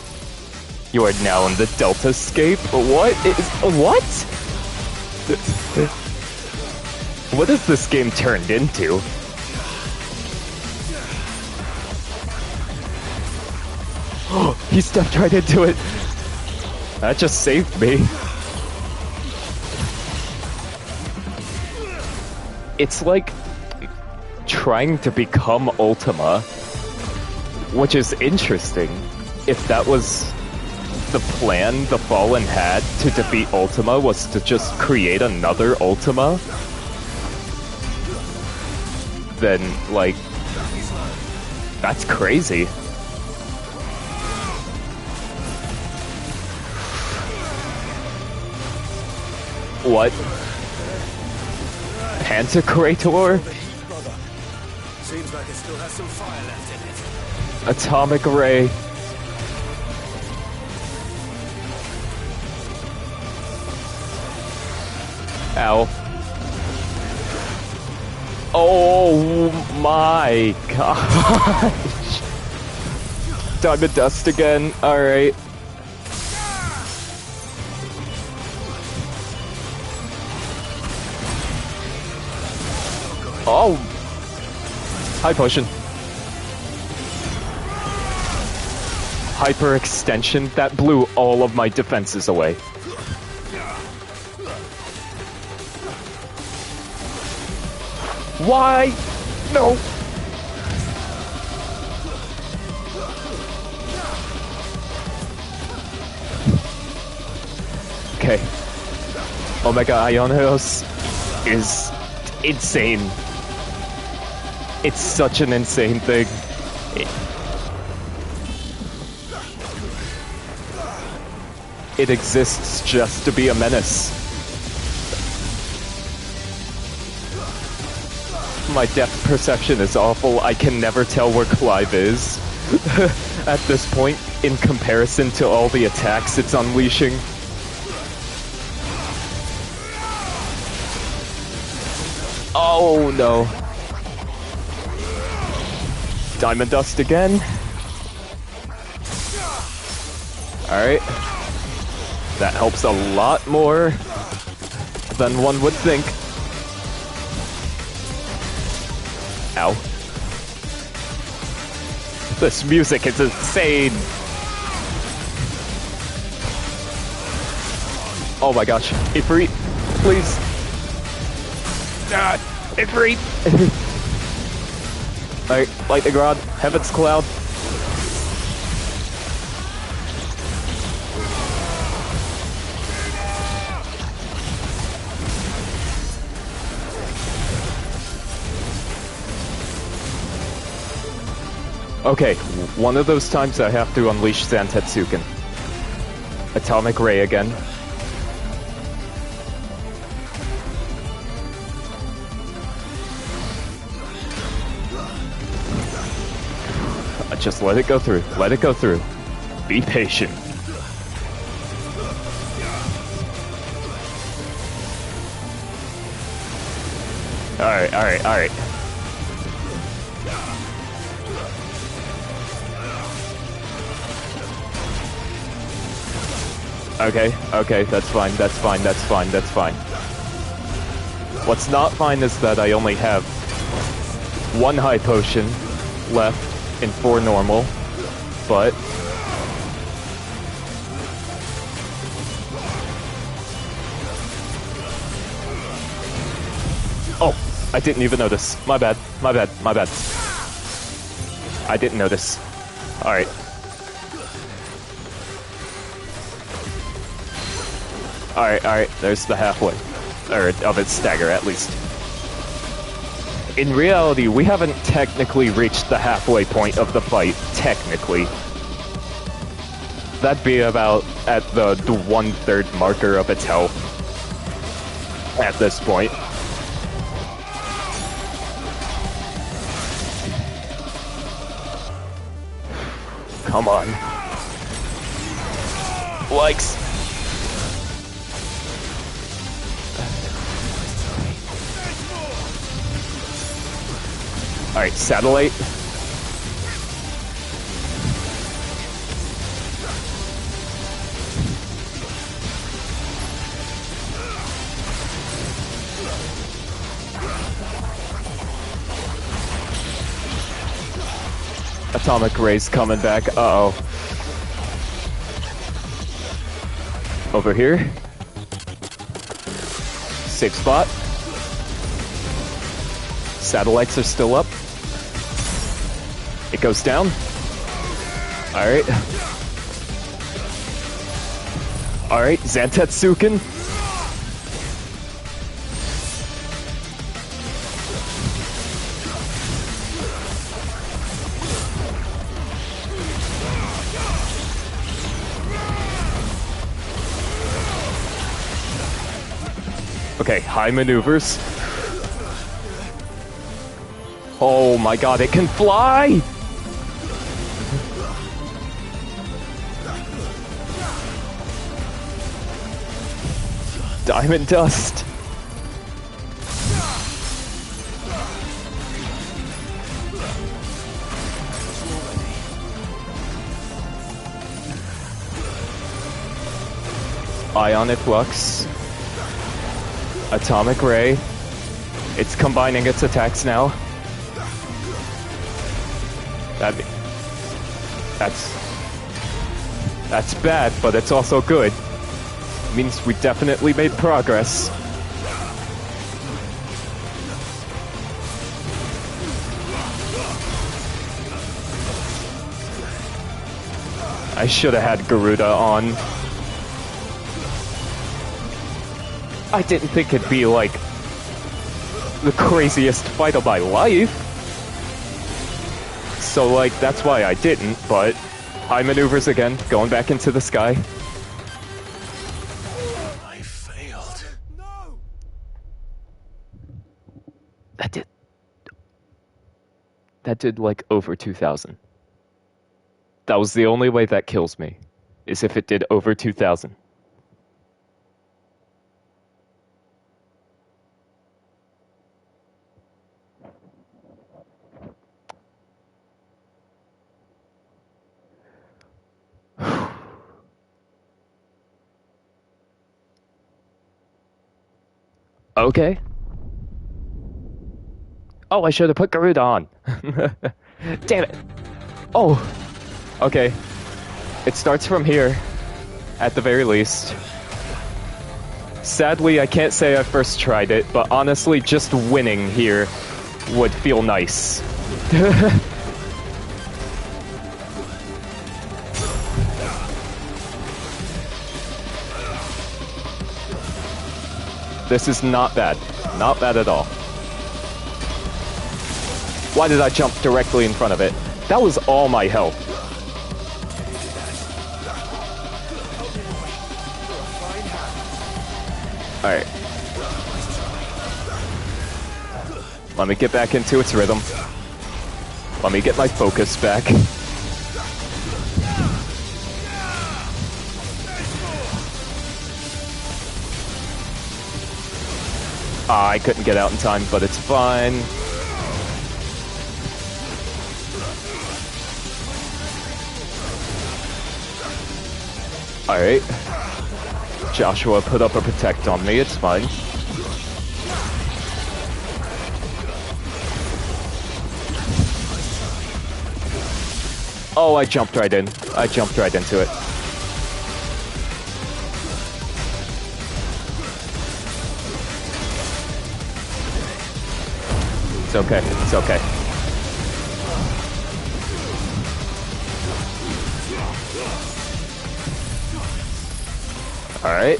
You are now in the Delta Escape? What is... What? What has this game turned into? He stepped right into it. That just saved me. It's like trying to become Ultima, which is interesting. If that was the plan the Fallen had to defeat Ultima, was to just create another Ultima, then, like, that's crazy. What? Pantocrator? Seems like it still has some fire left in it. Atomic Ray. Ow. Oh my gosh. Diamond Dust again. Alright. Oh High potion. Hyperextension. That blew all of my defenses away. Why? No. Okay. Omega Ionos is insane. It's such an insane thing. It exists just to be a menace. My depth perception is awful. I can never tell where Clive is at this point in comparison to all the attacks it's unleashing. Oh no. Diamond Dust again. Alright. That helps a lot more than one would think. Ow. This music is insane. Oh my gosh. Ifrit, please. Ifrit. Alright, Lightning Rod, Heaven's Cloud. Okay, one of those times I have to unleash Zantetsuken. Atomic Ray again. Just let it go through. Let it go through. Be patient. Alright, alright, alright. Okay, okay, that's fine, that's fine, that's fine, that's fine. What's not fine is that I only have one high potion left in 4 normal, but oh, I didn't even notice. My bad, my bad, my bad. I didn't notice. Alright. Alright, alright, there's the halfway. Or of its stagger, at least. In reality, we haven't technically reached the halfway point of the fight, technically. That'd be about at the 1/3 marker of its health. At this point. Come on. Likes. Alright, satellite. Atomic Ray's coming back. Uh-oh. Over here. Safe spot. Satellites are still up. It goes down. Alright. Alright, Zantetsuken. Okay, high maneuvers. Oh my god, it can fly! Diamond Dust. Ionic Flux. Atomic Ray. It's combining its attacks now. That that's bad, but it's also good. It means we definitely made progress. I should have had Garuda on. I didn't think it'd be like the craziest fight of my life. So like that's why I didn't, but high maneuvers again, going back into the sky. I failed. No. That did like over 2,000. That was the only way that kills me, is if it did over 2,000. Okay. Oh, I should have put Garuda on. Damn it. Oh. Okay. It starts from here, at the very least. Sadly, I can't say I first tried it, but honestly, just winning here would feel nice. This is not bad. Not bad at all. Why did I jump directly in front of it? That was all my health. Alright. Let me get back into its rhythm. Let me get my focus back. I couldn't get out in time, but it's fine. Alright. Joshua put up a protect on me, it's fine. Oh, I jumped right in. I jumped right into it. It's okay, it's okay. Alright.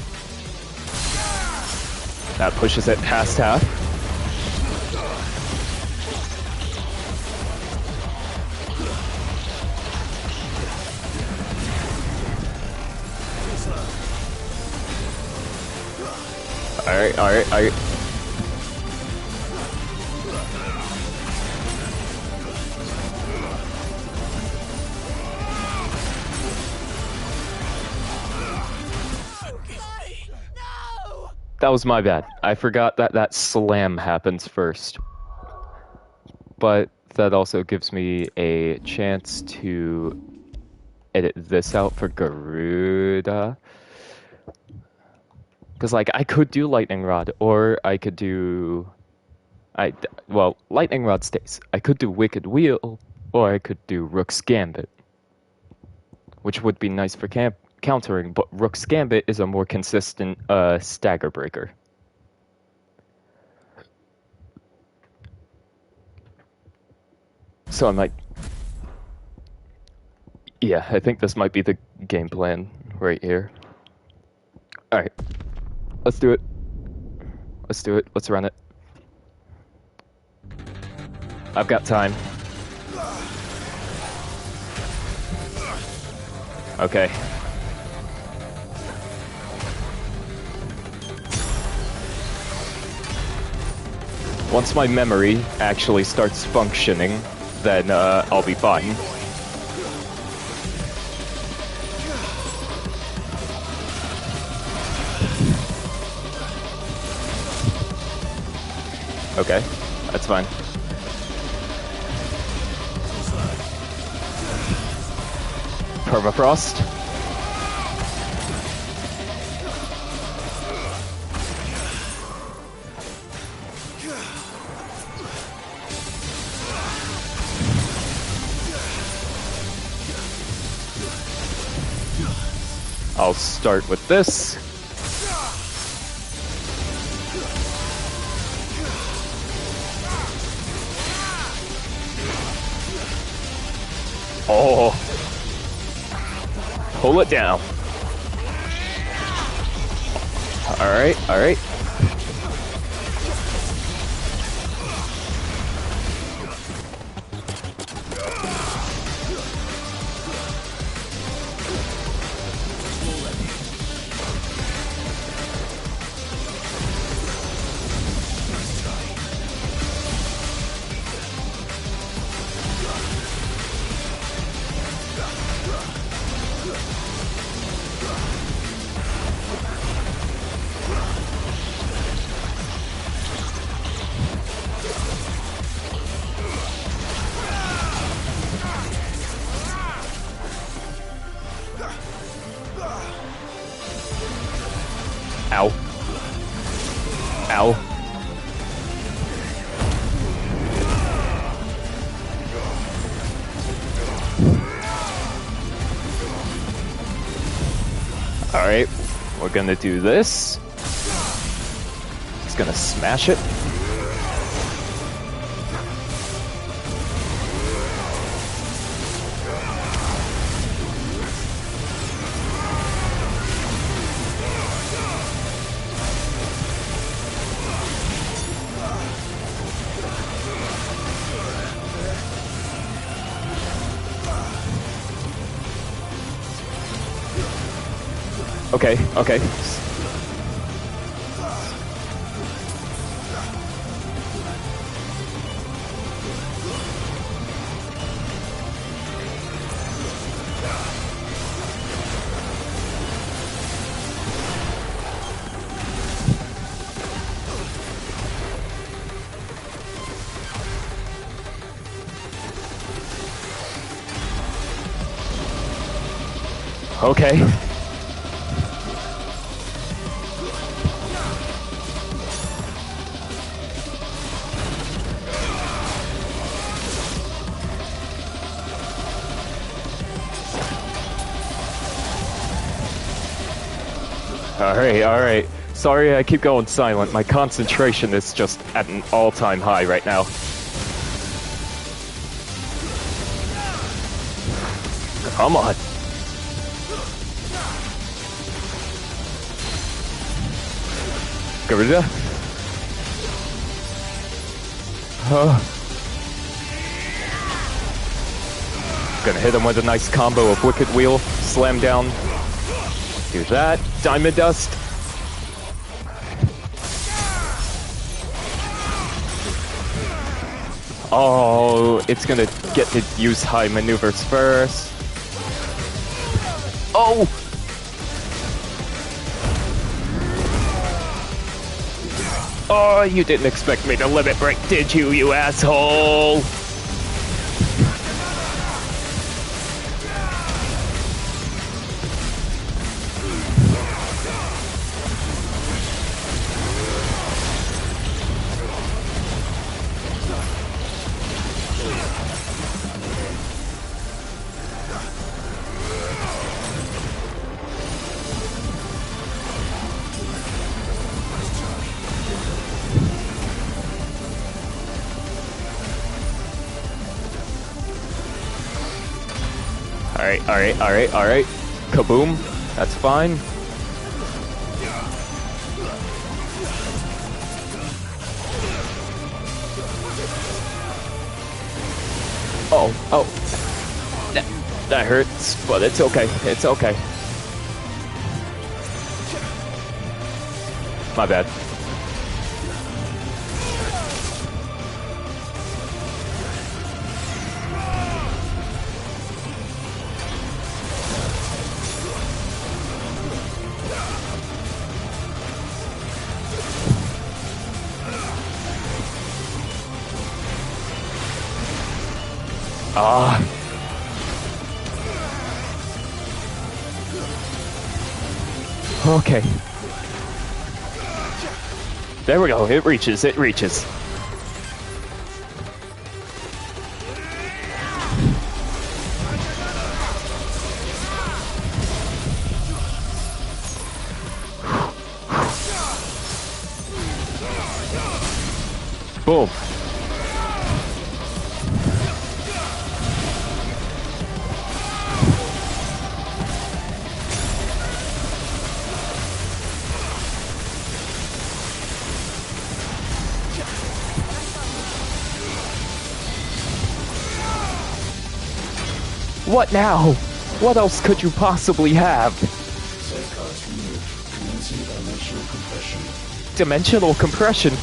That pushes it past half. Alright, alright, alright. That was my bad. I forgot that that slam happens first. But that also gives me a chance to edit this out for Garuda. Because, like, I could do Lightning Rod, or I could do... Well, Lightning Rod stays. I could do Wicked Wheel, or I could do Rook's Gambit. Which would be nice for countering, but Rook's Gambit is a more consistent stagger breaker. So I might... Yeah, I think this might be the game plan right here. Alright. Let's do it. Let's do it. Let's run it. I've got time. Okay. Once my memory actually starts functioning, then I'll be fine. Okay, that's fine. Permafrost. I'll start with this. Oh. Pull it down. Alright, alright. Ow. Ow. Alright, we're gonna do this. It's gonna smash it. Okay, okay. Okay. Alright, alright. Sorry I keep going silent. My concentration is just at an all-time high right now. Come on. Garuda? Gonna hit him with a nice combo of Wicked Wheel, Slam Down. Do that. Diamond Dust. Oh, it's gonna get to use high maneuvers first. Oh! Oh, you didn't expect me to limit break, did you, you asshole? Alright. Kaboom. That's fine. Oh. That hurts, but it's okay. It's okay. My bad. Okay. There we go. It reaches. Boom. What now? What else could you possibly have? Safeguards removed. Commencing dimensional compression. Dimensional compression?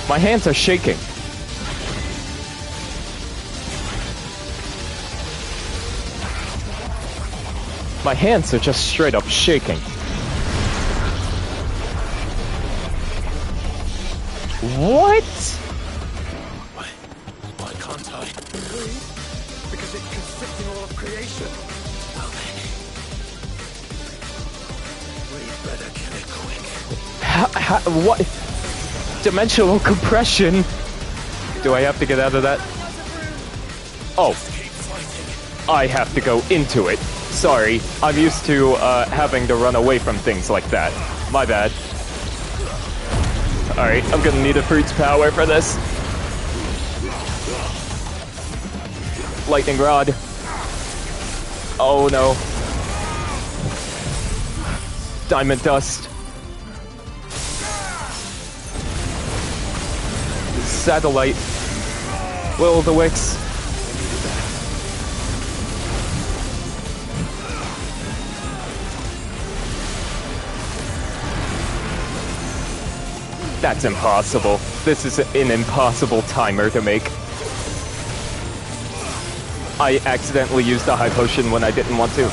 My hands are shaking. My hands are just straight up shaking. What? Why can't I? Because it's constricting all of creation. Well then, we'd better kill it quick. What? Dimensional compression? Do I have to get out of that? Oh. Keep fighting. I have to go into it. Sorry, I'm used to having to run away from things like that. My bad. Alright, I'm gonna need a fruit's power for this. Lightning rod. Oh no. Diamond dust. Satellite. Will-o'-the-wisps. That's impossible. This is an impossible timer to make. I accidentally used a high potion when I didn't want to.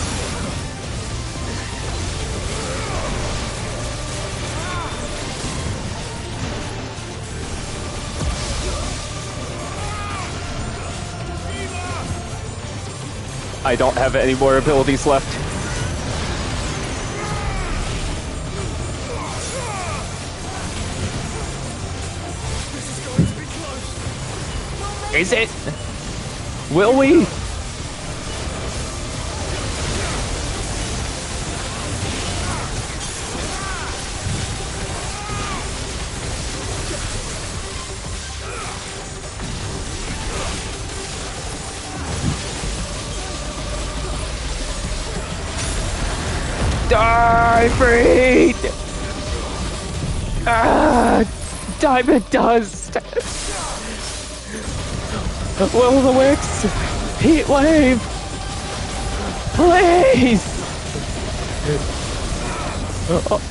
I don't have any more abilities left. Is it? Will we? Die, Freed! Ah, diamond dust! Will-o'-the-wisps! Heat wave! Please! Oh.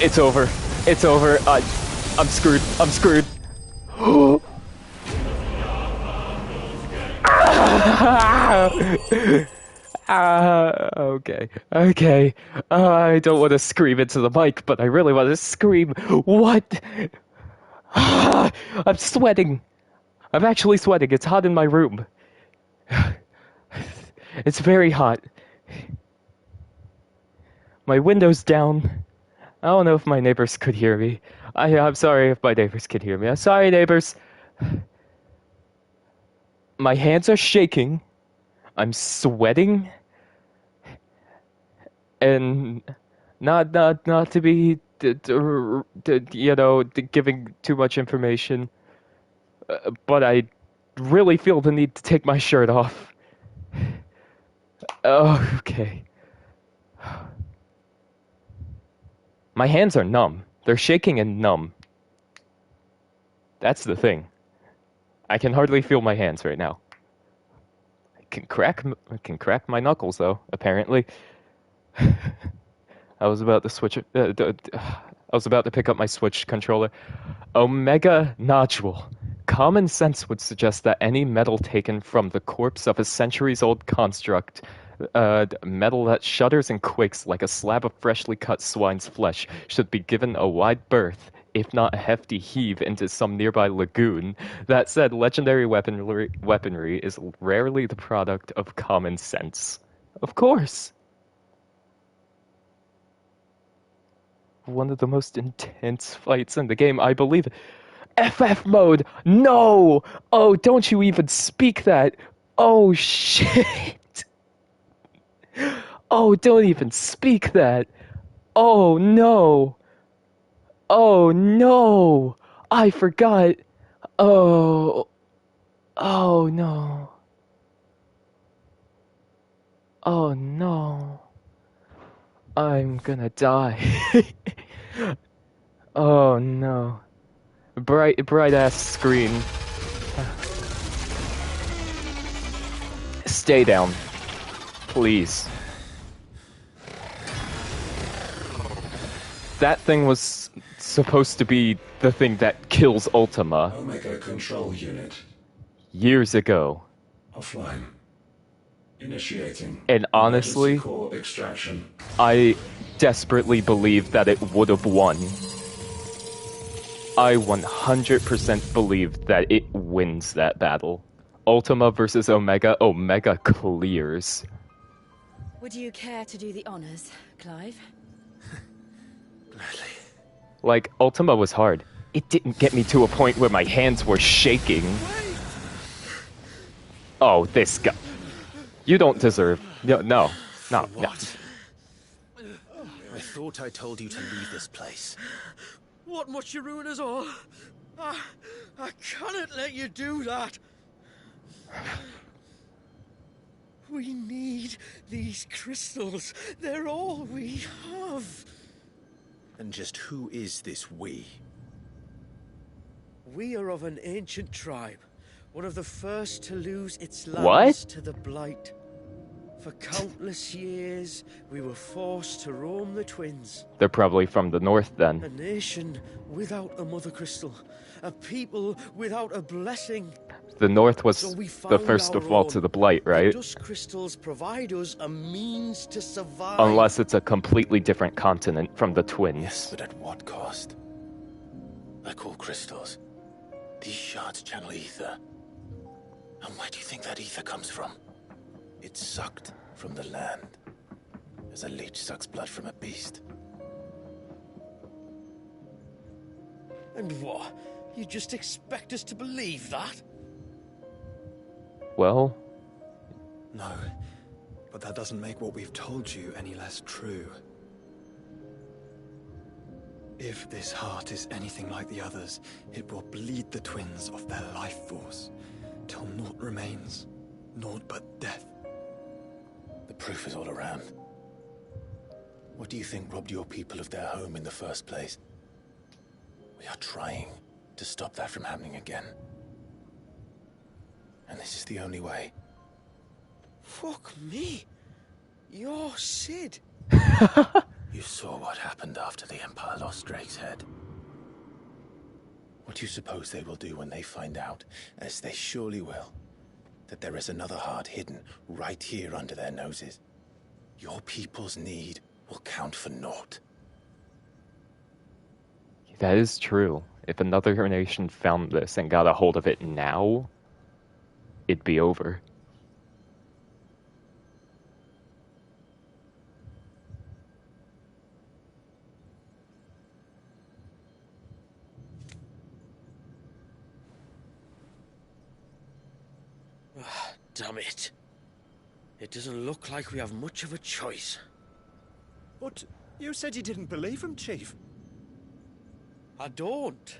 It's over. It's over. I'm screwed. I'm screwed. Okay. Okay. I don't want to scream into the mic, but I really want to scream. What? I'm sweating. I'm actually sweating. It's hot in my room. It's very hot. My window's down. I don't know if my neighbors could hear me. I'm sorry if my neighbors could hear me. I'm sorry, neighbors. My hands are shaking. I'm sweating. And not to be, giving too much information, but I really feel the need to take my shirt off. Oh, okay. My hands are numb. They're shaking and numb. That's the thing. I can hardly feel my hands right now. I can crack my knuckles though, apparently. I was about to switch. I was about to pick up my Switch controller. Omega nodule. Common sense would suggest that any metal taken from the corpse of a centuries-old construct, metal that shudders and quakes like a slab of freshly cut swine's flesh, should be given a wide berth, if not a hefty heave, into some nearby lagoon. That said, legendary weaponry is rarely the product of common sense. Of course. One of the most intense fights in the game, I believe. FF mode! No! Oh, don't you even speak that! Oh, shit! Oh, don't even speak that! Oh, no! Oh, no! I forgot. Oh. Oh no. Oh no. I'm gonna die. Oh no. Bright ass screen. Stay down. Please. That thing was supposed to be the thing that kills Ultima Omega Control Unit years ago. offline. Initiating And honestly, emergency core extraction. I desperately believe that it would have won. I 100% believe that it wins that battle. Ultima versus Omega, Omega clears. Would you care to do the honors, Clive? Gladly. Like, Ultima was hard. It didn't get me to a point where my hands were shaking. Oh, this guy. You don't deserve... No. What? I thought I told you to leave this place. What must you ruin us all? I cannot let you do that. We need these crystals. They're all we have. And just who is this we? We are of an ancient tribe, one of the first to lose its lands What? to the Blight. For countless years, we were forced to roam the Twins. They're probably from the north A then. nation without a mother crystal. A people without a blessing. The north was So we the found first to our fall own. to the Blight, The right? dust crystals provide us a means to survive. Unless it's a completely different continent from the Yes, twins. but at what cost? Like all crystals, these shards channel ether. And where do you think that ether comes from? It's sucked from the land, as a leech sucks blood from a beast. And what? You just expect us to believe that? Well, No, but that doesn't make what we've told you any less true. If this heart is anything like the others, it will bleed the twins of their life force, till naught remains, naught but death. The proof is all around. What do you think robbed your people of their home in the first place? We are trying to stop that from happening again. And this is the only way. Fuck me. You're Sid. You saw what happened after the Empire lost Drake's head. What do you suppose they will do when they find out, as they surely will, that there is another heart hidden right here under their noses? Your people's need will count for naught. that is true. If another nation found this and got a hold of it now, it'd be over. Damn it. It doesn't look like we have much of a choice. But you said you didn't believe him, Chief. I don't.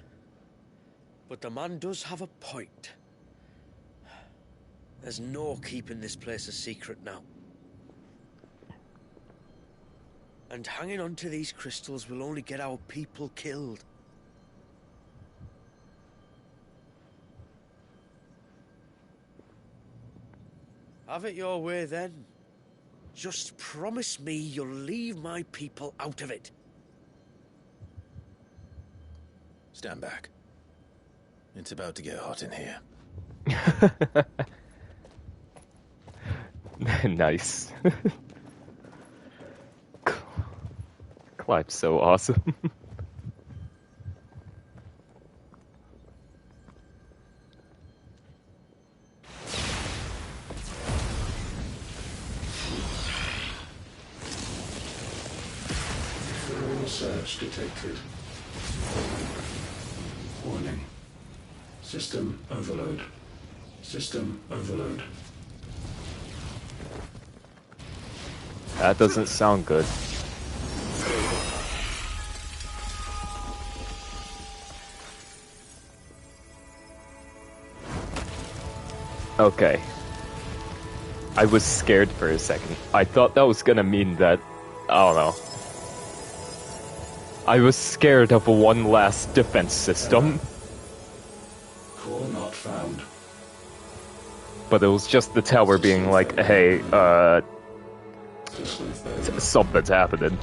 But the man does have a point. There's no keeping this place a secret now. And hanging on to these crystals will only get our people killed. Have it your way then. Just promise me you'll leave my people out of it. Stand back. It's about to get hot in here. Nice. Clive's so awesome. Federal search detected. Warning. System overload. System overload. That doesn't sound good. Okay. I was scared for a second. I thought that was gonna mean that... I don't know. I was scared of one last defense system. Core not found. But it was just the tower being like, hey, something's happening.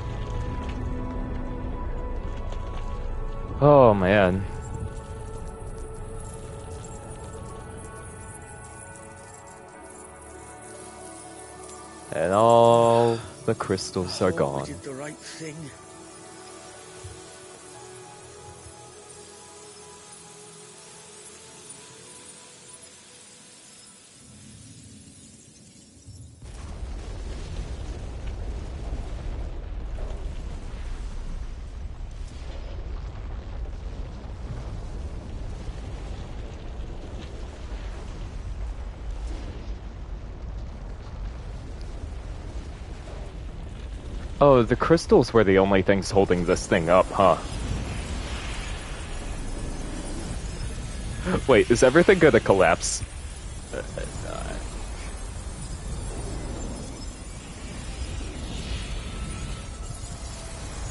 Oh, man. And all the crystals are gone. We did the right thing. Oh, the crystals were the only things holding this thing up, huh? Wait, is everything gonna collapse?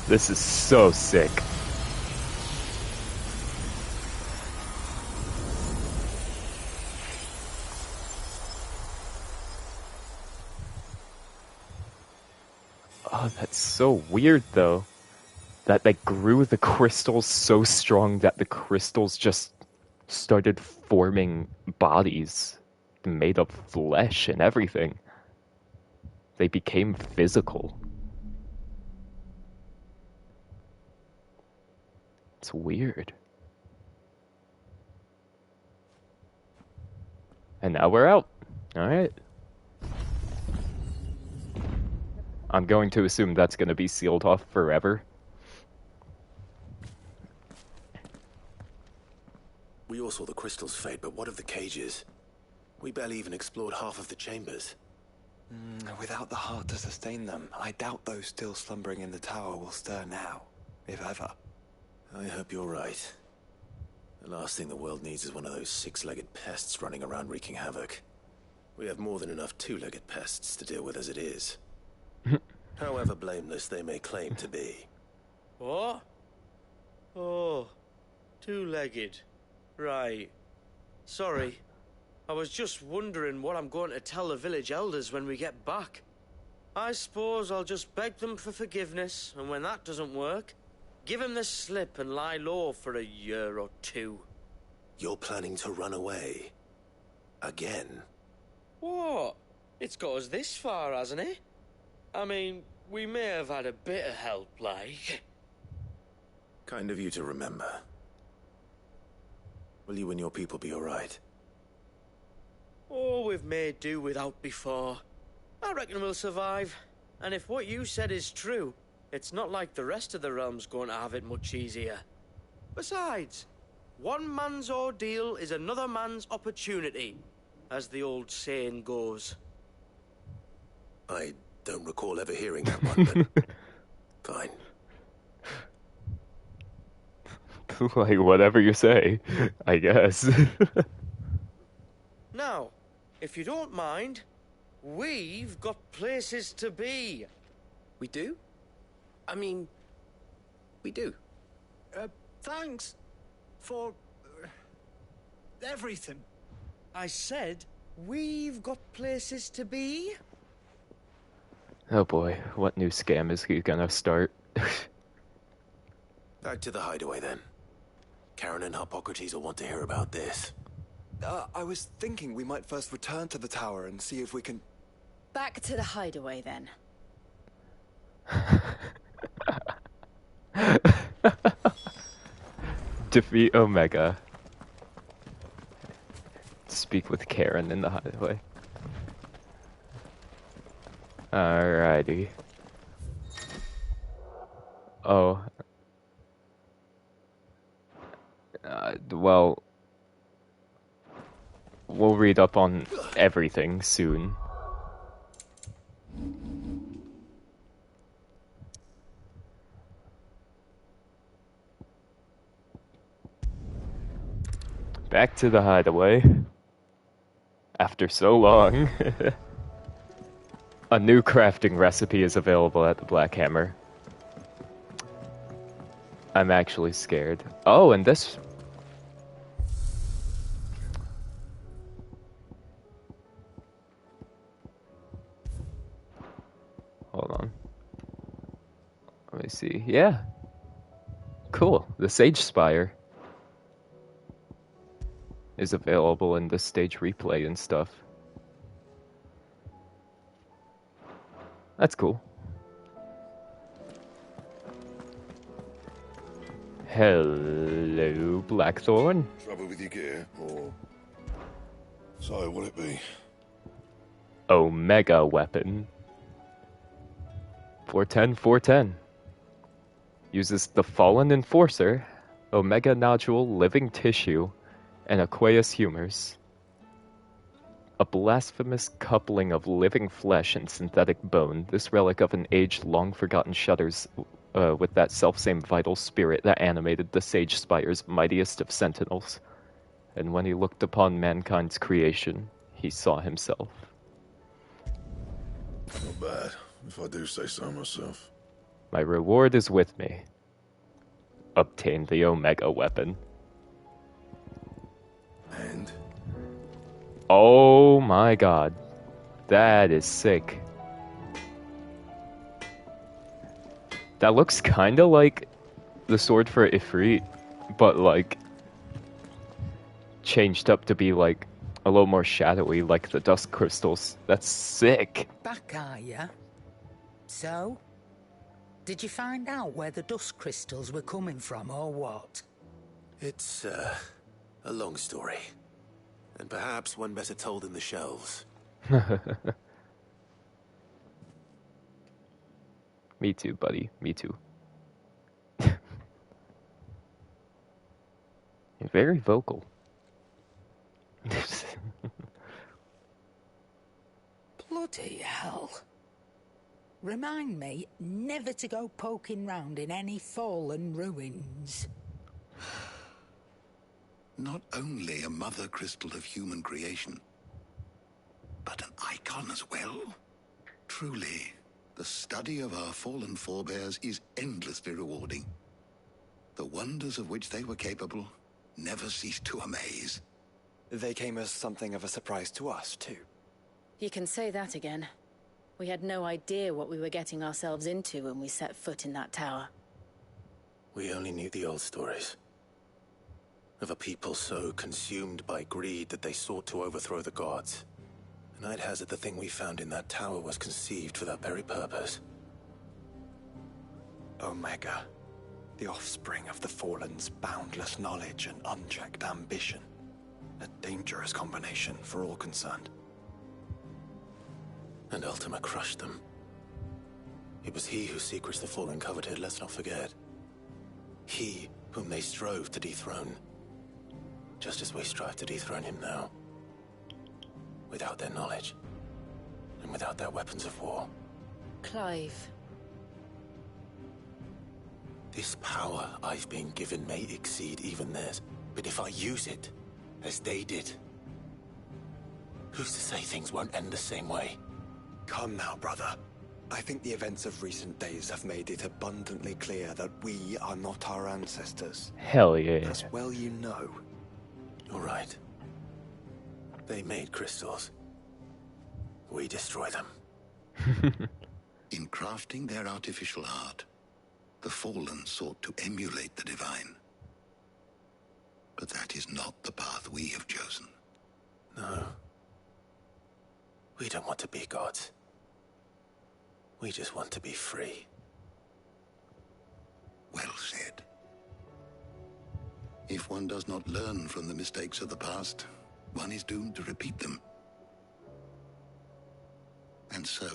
This is so sick. Oh, that's so weird, though. That they grew the crystals so strong that the crystals just started forming bodies made of flesh and everything. They became physical. It's weird. And now we're out. Alright. I'm going to assume that's going to be sealed off forever. We all saw the crystals fade, but what of the cages? We barely even explored half of the chambers. Without the heart to sustain them, I doubt those still slumbering in the tower will stir now, if ever. I hope you're right. The last thing the world needs is one of those six-legged pests running around wreaking havoc. We have more than enough two-legged pests to deal with as it is. However blameless they may claim to be. What? Oh, two-legged. Right. Sorry. I was just wondering what I'm going to tell the village elders when we get back. I suppose I'll just beg them for forgiveness, and when that doesn't work, give them the slip and lie low for a year or two. You're planning to run away? Again? What? It's got us this far, hasn't it? I mean, we may have had a bit of help, like. Kind of you to remember. Will you and your people be alright? Oh, we've made do without before. I reckon we'll survive. And if what you said is true, it's not like the rest of the realm's going to have it much easier. Besides, one man's ordeal is another man's opportunity, as the old saying goes. I don't recall ever hearing that one, but fine. Like, whatever you say, I guess. Now, if you don't mind, we've got places to be. We do? I mean, we do. Thanks for everything. I said, we've got places to be. Oh boy, what new scam is he gonna start? Back to the hideaway then. Karen and Hippocrates will want to hear about this. I was thinking we might first return to the tower and see if we can... Back to the hideaway, then. Defeat Omega. Speak with Karen in the hideaway. Alrighty. Oh. Well, we'll read up on everything soon. Back to the hideaway. After so long. A new crafting recipe is available at the Black Hammer. I'm actually scared. Oh, and this... Hold on. Let me see. Yeah. Cool. The Sage Spire is available in this stage replay and stuff. That's cool. Hello, Blackthorn. Trouble with your gear, or... So, what'll it be? Omega weapon. 410, 410. Uses the Fallen Enforcer, Omega Nodule, Living Tissue, and Aqueous Humors. A blasphemous coupling of living flesh and synthetic bone, this relic of an age long forgotten shudders with that selfsame vital spirit that animated the Sage Spire's mightiest of sentinels. And when he looked upon mankind's creation, he saw himself. Not bad, if I do say so myself. My reward is with me. Obtain the Omega weapon. And? Oh my god. That is sick. That looks kinda like the sword for Ifrit, but like changed up to be like a little more shadowy, like the dust crystals. That's sick. Back, are ya? So? Did you find out where the dust crystals were coming from, or what? It's, a long story. And perhaps one better told in the shelves. Me too, buddy. Me too. You're very vocal. Bloody hell. Remind me never to go poking round in any fallen ruins. Not only a mother crystal of human creation, but an icon as well. Truly, the study of our fallen forebears is endlessly rewarding. The wonders of which they were capable never cease to amaze. They came as something of a surprise to us, too. You can say that again. We had no idea what we were getting ourselves into when we set foot in that tower. We only knew the old stories. Of a people so consumed by greed that they sought to overthrow the gods. And I'd hazard the thing we found in that tower was conceived for that very purpose. Omega. The offspring of the Fallen's boundless knowledge and unchecked ambition. A dangerous combination for all concerned. And Ultima crushed them. It was he whose secrets the Fallen coveted, let's not forget. He whom they strove to dethrone. Just as we strive to dethrone him now. Without their knowledge. And without their weapons of war. Clive. This power I've been given may exceed even theirs. But if I use it, as they did, who's to say things won't end the same way? Come now, brother. I think the events of recent days have made it abundantly clear that we are not our ancestors. Hell yeah. As well you know. You're right. They made crystals. We destroy them. In crafting their artificial art, the Fallen sought to emulate the divine. But that is not the path we have chosen. No. We don't want to be gods. We just want to be free. Well said. If one does not learn from the mistakes of the past, one is doomed to repeat them. And so,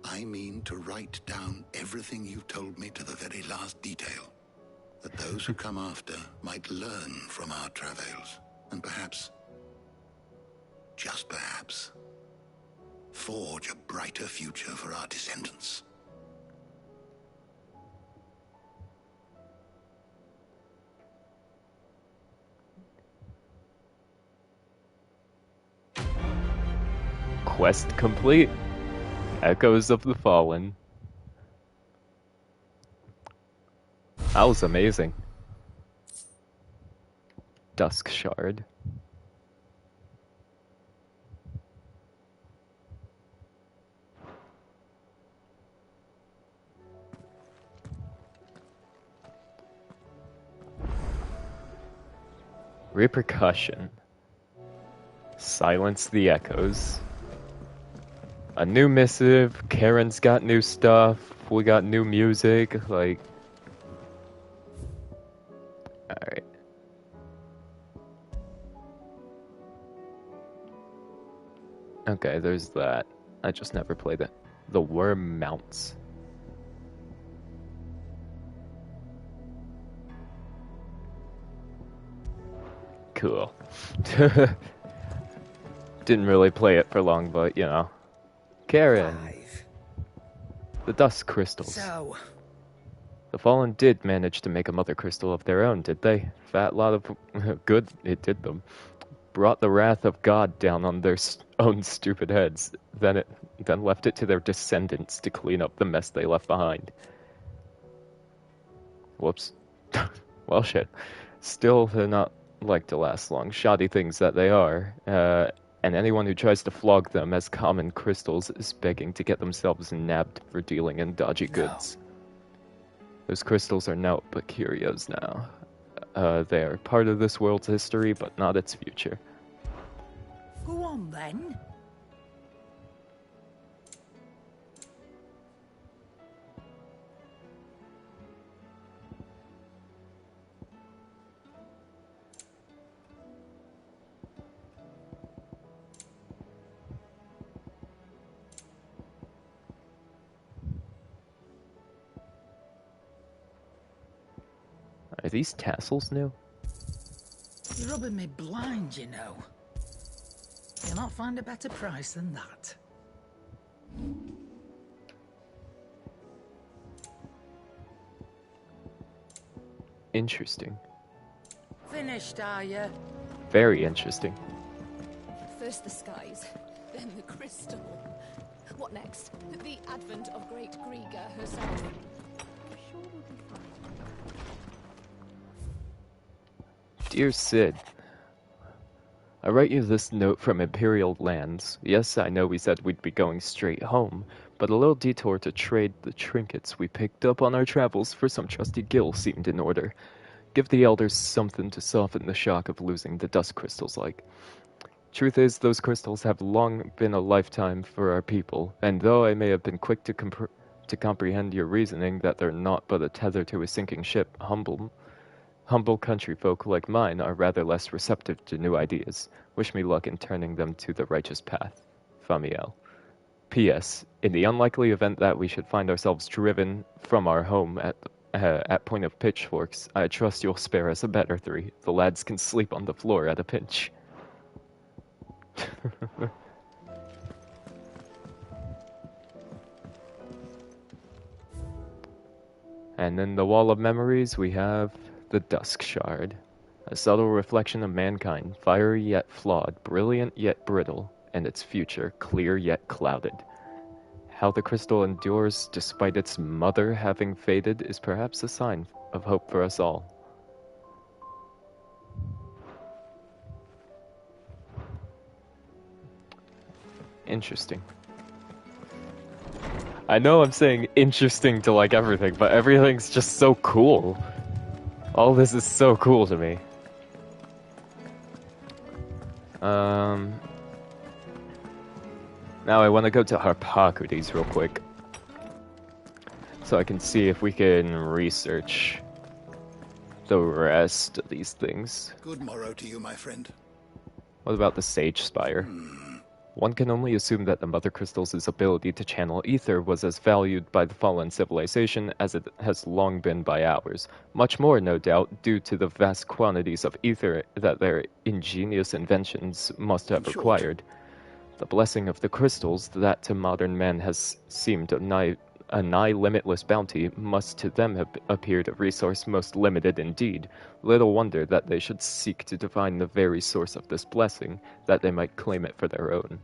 I mean to write down everything you've told me to the very last detail, that those who come after might learn from our travails, and perhaps, just perhaps, forge a brighter future for our descendants. Quest complete. Echoes of the Fallen. That was amazing. Dusk Shard. Repercussion. Silence the echoes. A new missive. Karen's got new stuff. We got new music. Like, alright. Okay, there's that. I just never played it. The Worm Mounts. Cool. Didn't really play it for long, but you know. Karen. 5. The Dusk Crystals. So, The Fallen did manage to make a Mother Crystal of their own, did they? Fat lot of good it did them. Brought the wrath of God down on their own stupid heads, then left it to their descendants to clean up the mess they left behind. Whoops. Well, shit. Still, they're not like to last long, shoddy things that they are, and anyone who tries to flog them as common crystals is begging to get themselves nabbed for dealing in dodgy goods. Those crystals are naught but curios now. They are part of this world's history, but not its future. go on then. Are these tassels new? You're rubbing me blind, you know. You'll not find a better price than that. Interesting. Finished, are you? Very interesting. First the skies, then the crystal. What next? The advent of Great Griga herself. Sure we'll be fine. Dear Sid, I write you this note from Imperial lands. Yes, I know we said we'd be going straight home, but a little detour to trade the trinkets we picked up on our travels for some trusty gil seemed in order. Give the elders something to soften the shock of losing the dust crystals like. Truth is, those crystals have long been a lifetime for our people, and though I may have been quick to comprehend your reasoning that they're not but a tether to a sinking ship, humble country folk like mine are rather less receptive to new ideas. Wish me luck in turning them to the righteous path. Famiel. P.S. In the unlikely event that we should find ourselves driven from our home at point of pitchforks, I trust you'll spare us a better 3. The lads can sleep on the floor at a pinch. And in the Wall of Memories, we have the Dusk Shard. A subtle reflection of mankind, fiery yet flawed, brilliant yet brittle, and its future clear yet clouded. How the crystal endures despite its mother having faded is perhaps a sign of hope for us all. Interesting. I know I'm saying interesting to like everything, but everything's just so cool. All this is so cool to me. Now I want to go to Harpocrates real quick, so I can see if we can research the rest of these things. Good morrow to you, my friend. What about the Sage Spire? One can only assume that the Mother Crystal's ability to channel ether was as valued by the fallen civilization as it has long been by ours. Much more, no doubt, due to the vast quantities of ether that their ingenious inventions must have required. The blessing of the crystals, that to modern men has seemed a nigh limitless bounty, must to them have appeared a resource most limited indeed. Little wonder that they should seek to divine the very source of this blessing, that they might claim it for their own.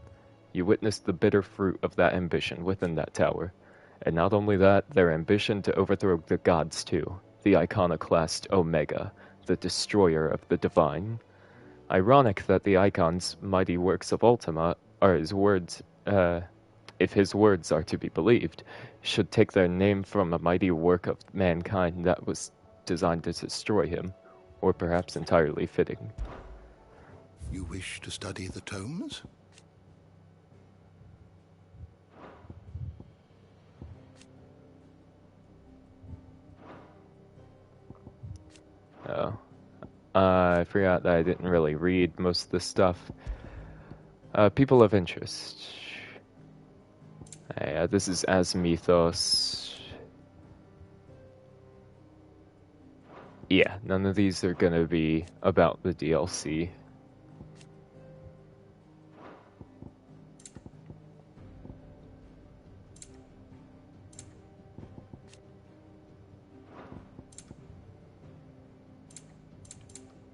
You witnessed the bitter fruit of that ambition within that tower. And not only that, their ambition to overthrow the gods too. The iconoclast Omega, the destroyer of the divine. Ironic that the Icon's mighty works of Ultima are his words, if his words are to be believed, should take their name from a mighty work of mankind that was designed to destroy him, or perhaps entirely fitting. You wish to study the tomes? Oh. I forgot that I didn't really read most of the stuff. People of interest. This is As Mythos. Yeah, none of these are gonna be about the DLC.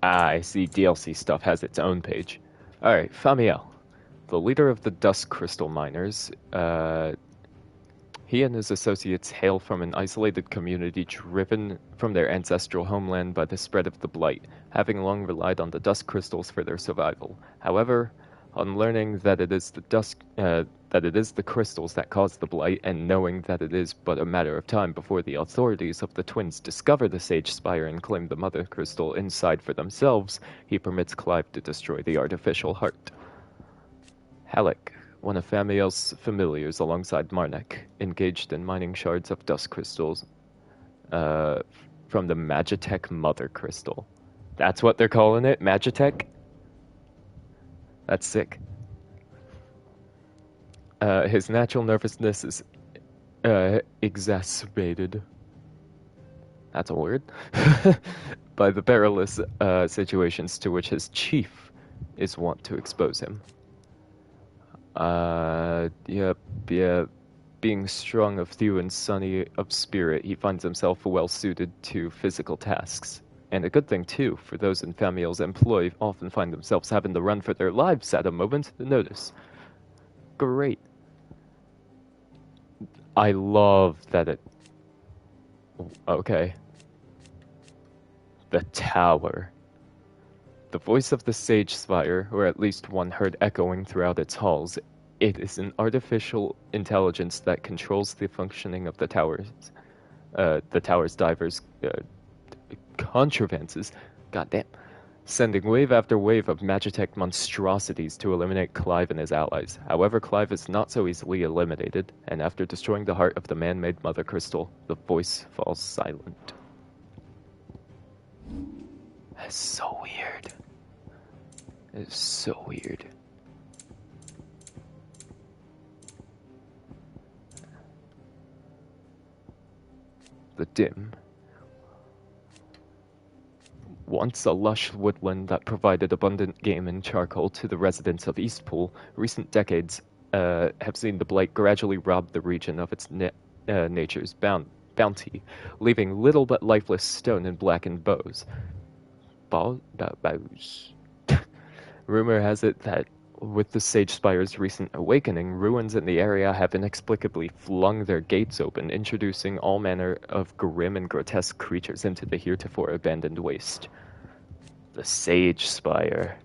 I see DLC stuff has its own page. Alright, Famiel, the leader of the Dust Crystal Miners. He and his associates hail from an isolated community driven from their ancestral homeland by the spread of the Blight, having long relied on the dust crystals for their survival. However, on learning that it is the crystals that cause the Blight, and knowing that it is but a matter of time before the authorities of the twins discover the Sage Spire and claim the Mother Crystal inside for themselves, he permits Clive to destroy the artificial heart. Halleck, one of Famiel's familiars alongside Marnek, engaged in mining shards of dust crystals from the Magitech Mother Crystal. That's what they're calling it? Magitech? That's sick. His natural nervousness is exacerbated. That's a word? By the perilous situations to which his chief is wont to expose him. Being strong of thew and sunny of spirit, he finds himself well suited to physical tasks. And a good thing, too, for those in Famiel's employ often find themselves having to run for their lives at a moment's notice. Great. I love that it... Okay. The tower. The voice of the Sage Spire, or at least one heard echoing throughout its halls, it is an artificial intelligence that controls the functioning of the tower's divers contrivances. Goddamn. Sending wave after wave of Magitech monstrosities to eliminate Clive and his allies. However, Clive is not so easily eliminated, and after destroying the heart of the man-made Mother Crystal, the voice falls silent. That's so weird. It's so weird. The Dim. Once a lush woodland that provided abundant game and charcoal to the residents of Eastpool, recent decades have seen the Blight gradually rob the region of its nature's bounty, leaving little but lifeless stone and blackened bows. Bows. Rumor has it that with the Sage Spire's recent awakening, ruins in the area have inexplicably flung their gates open, introducing all manner of grim and grotesque creatures into the heretofore abandoned waste. The Sage Spire.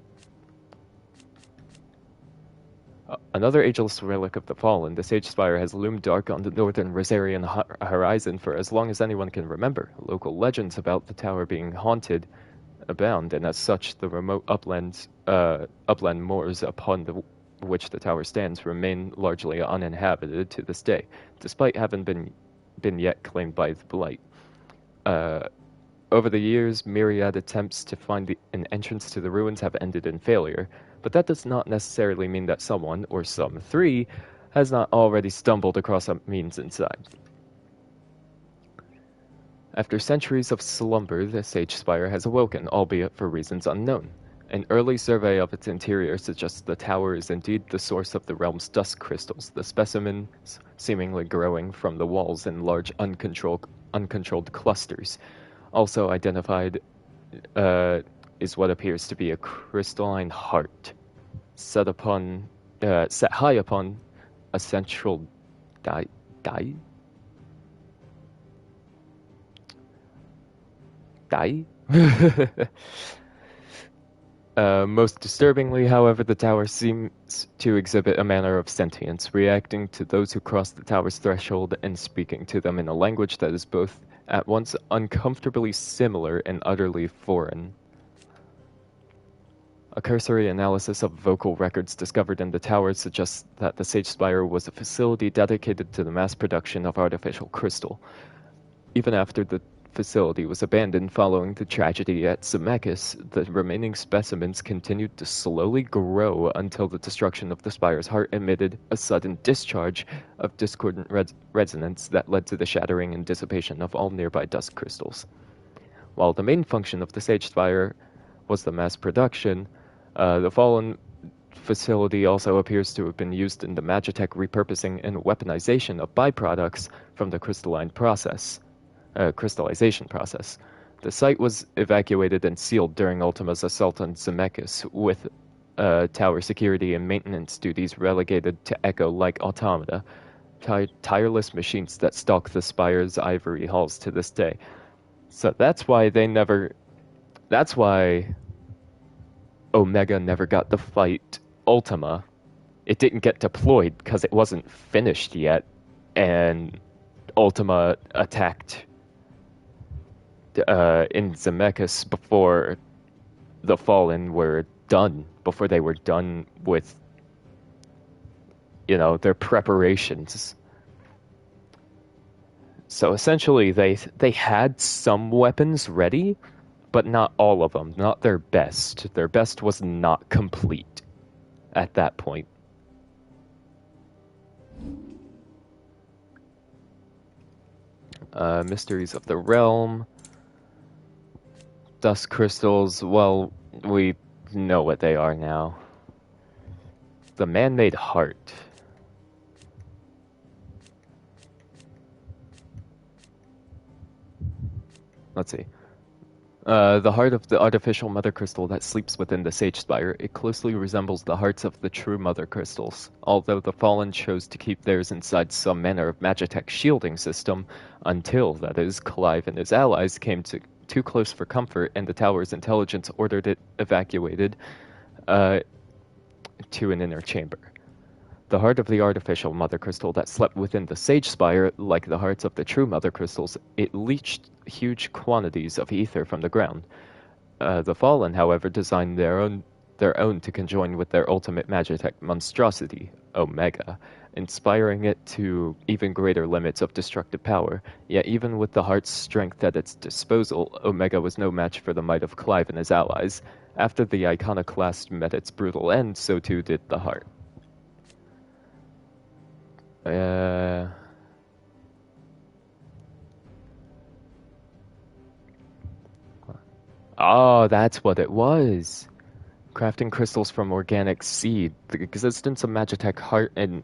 Another ageless relic of the Fallen, the Sage Spire has loomed dark on the northern Rosarian horizon for as long as anyone can remember. Local legends about the tower being haunted abound, and as such, the remote upland moors upon which the tower stands remain largely uninhabited to this day, despite having been yet claimed by the Blight. Over the years, myriad attempts to find an entrance to the ruins have ended in failure, but that does not necessarily mean that someone, or some three, has not already stumbled across a means inside. After centuries of slumber, the Sage Spire has awoken, albeit for reasons unknown. An early survey of its interior suggests the tower is indeed the source of the realm's dust crystals, the specimens seemingly growing from the walls in large uncontrolled clusters. Also identified is what appears to be a crystalline heart, set upon set high upon a central die? Most disturbingly, however, the tower seems to exhibit a manner of sentience, reacting to those who cross the tower's threshold and speaking to them in a language that is both at once uncomfortably similar and utterly foreign. A cursory analysis of vocal records discovered in the tower suggests that the Sage Spire was a facility dedicated to the mass production of artificial crystal. Even after the facility was abandoned following the tragedy at Zemeckis, the remaining specimens continued to slowly grow until the destruction of the spire's heart emitted a sudden discharge of discordant resonance that led to the shattering and dissipation of all nearby dust crystals. While the main function of the Sage Spire was the mass production, the fallen facility also appears to have been used in the Magitech repurposing and weaponization of byproducts from the crystallization process. The site was evacuated and sealed during Ultima's assault on Zemeckis, with tower security and maintenance duties relegated to Echo-like automata, tireless machines that stalk the Spire's ivory halls to this day. So that's why Omega never got to fight Ultima. It didn't get deployed because it wasn't finished yet, and Ultima attacked in Zemeckis before the Fallen were done, before they were done with, their preparations. So essentially, they had some weapons ready, but not all of them, not their best. Their best was not complete at that point. Mysteries of the Realm. Dust crystals, well, we know what they are now. The man-made heart. Let's see. The heart of the artificial mother crystal that sleeps within the Sage Spire, it closely resembles the hearts of the true mother crystals, although the Fallen chose to keep theirs inside some manner of Magitech shielding system until, that is, Clive and his allies came too close for comfort and the tower's intelligence ordered it evacuated to an inner chamber. The heart of the artificial mother crystal that slept within the Sage Spire, like the hearts of the true mother crystals, it leached huge quantities of ether from the ground. The Fallen, however, designed their own to conjoin with their ultimate Magitech monstrosity, Omega, inspiring it to even greater limits of destructive power. Yet even with the heart's strength at its disposal, Omega was no match for the might of Clive and his allies. After the Iconoclast met its brutal end, so too did the heart. Oh, that's what it was. Crafting crystals from organic seed. The existence of Magitech heart and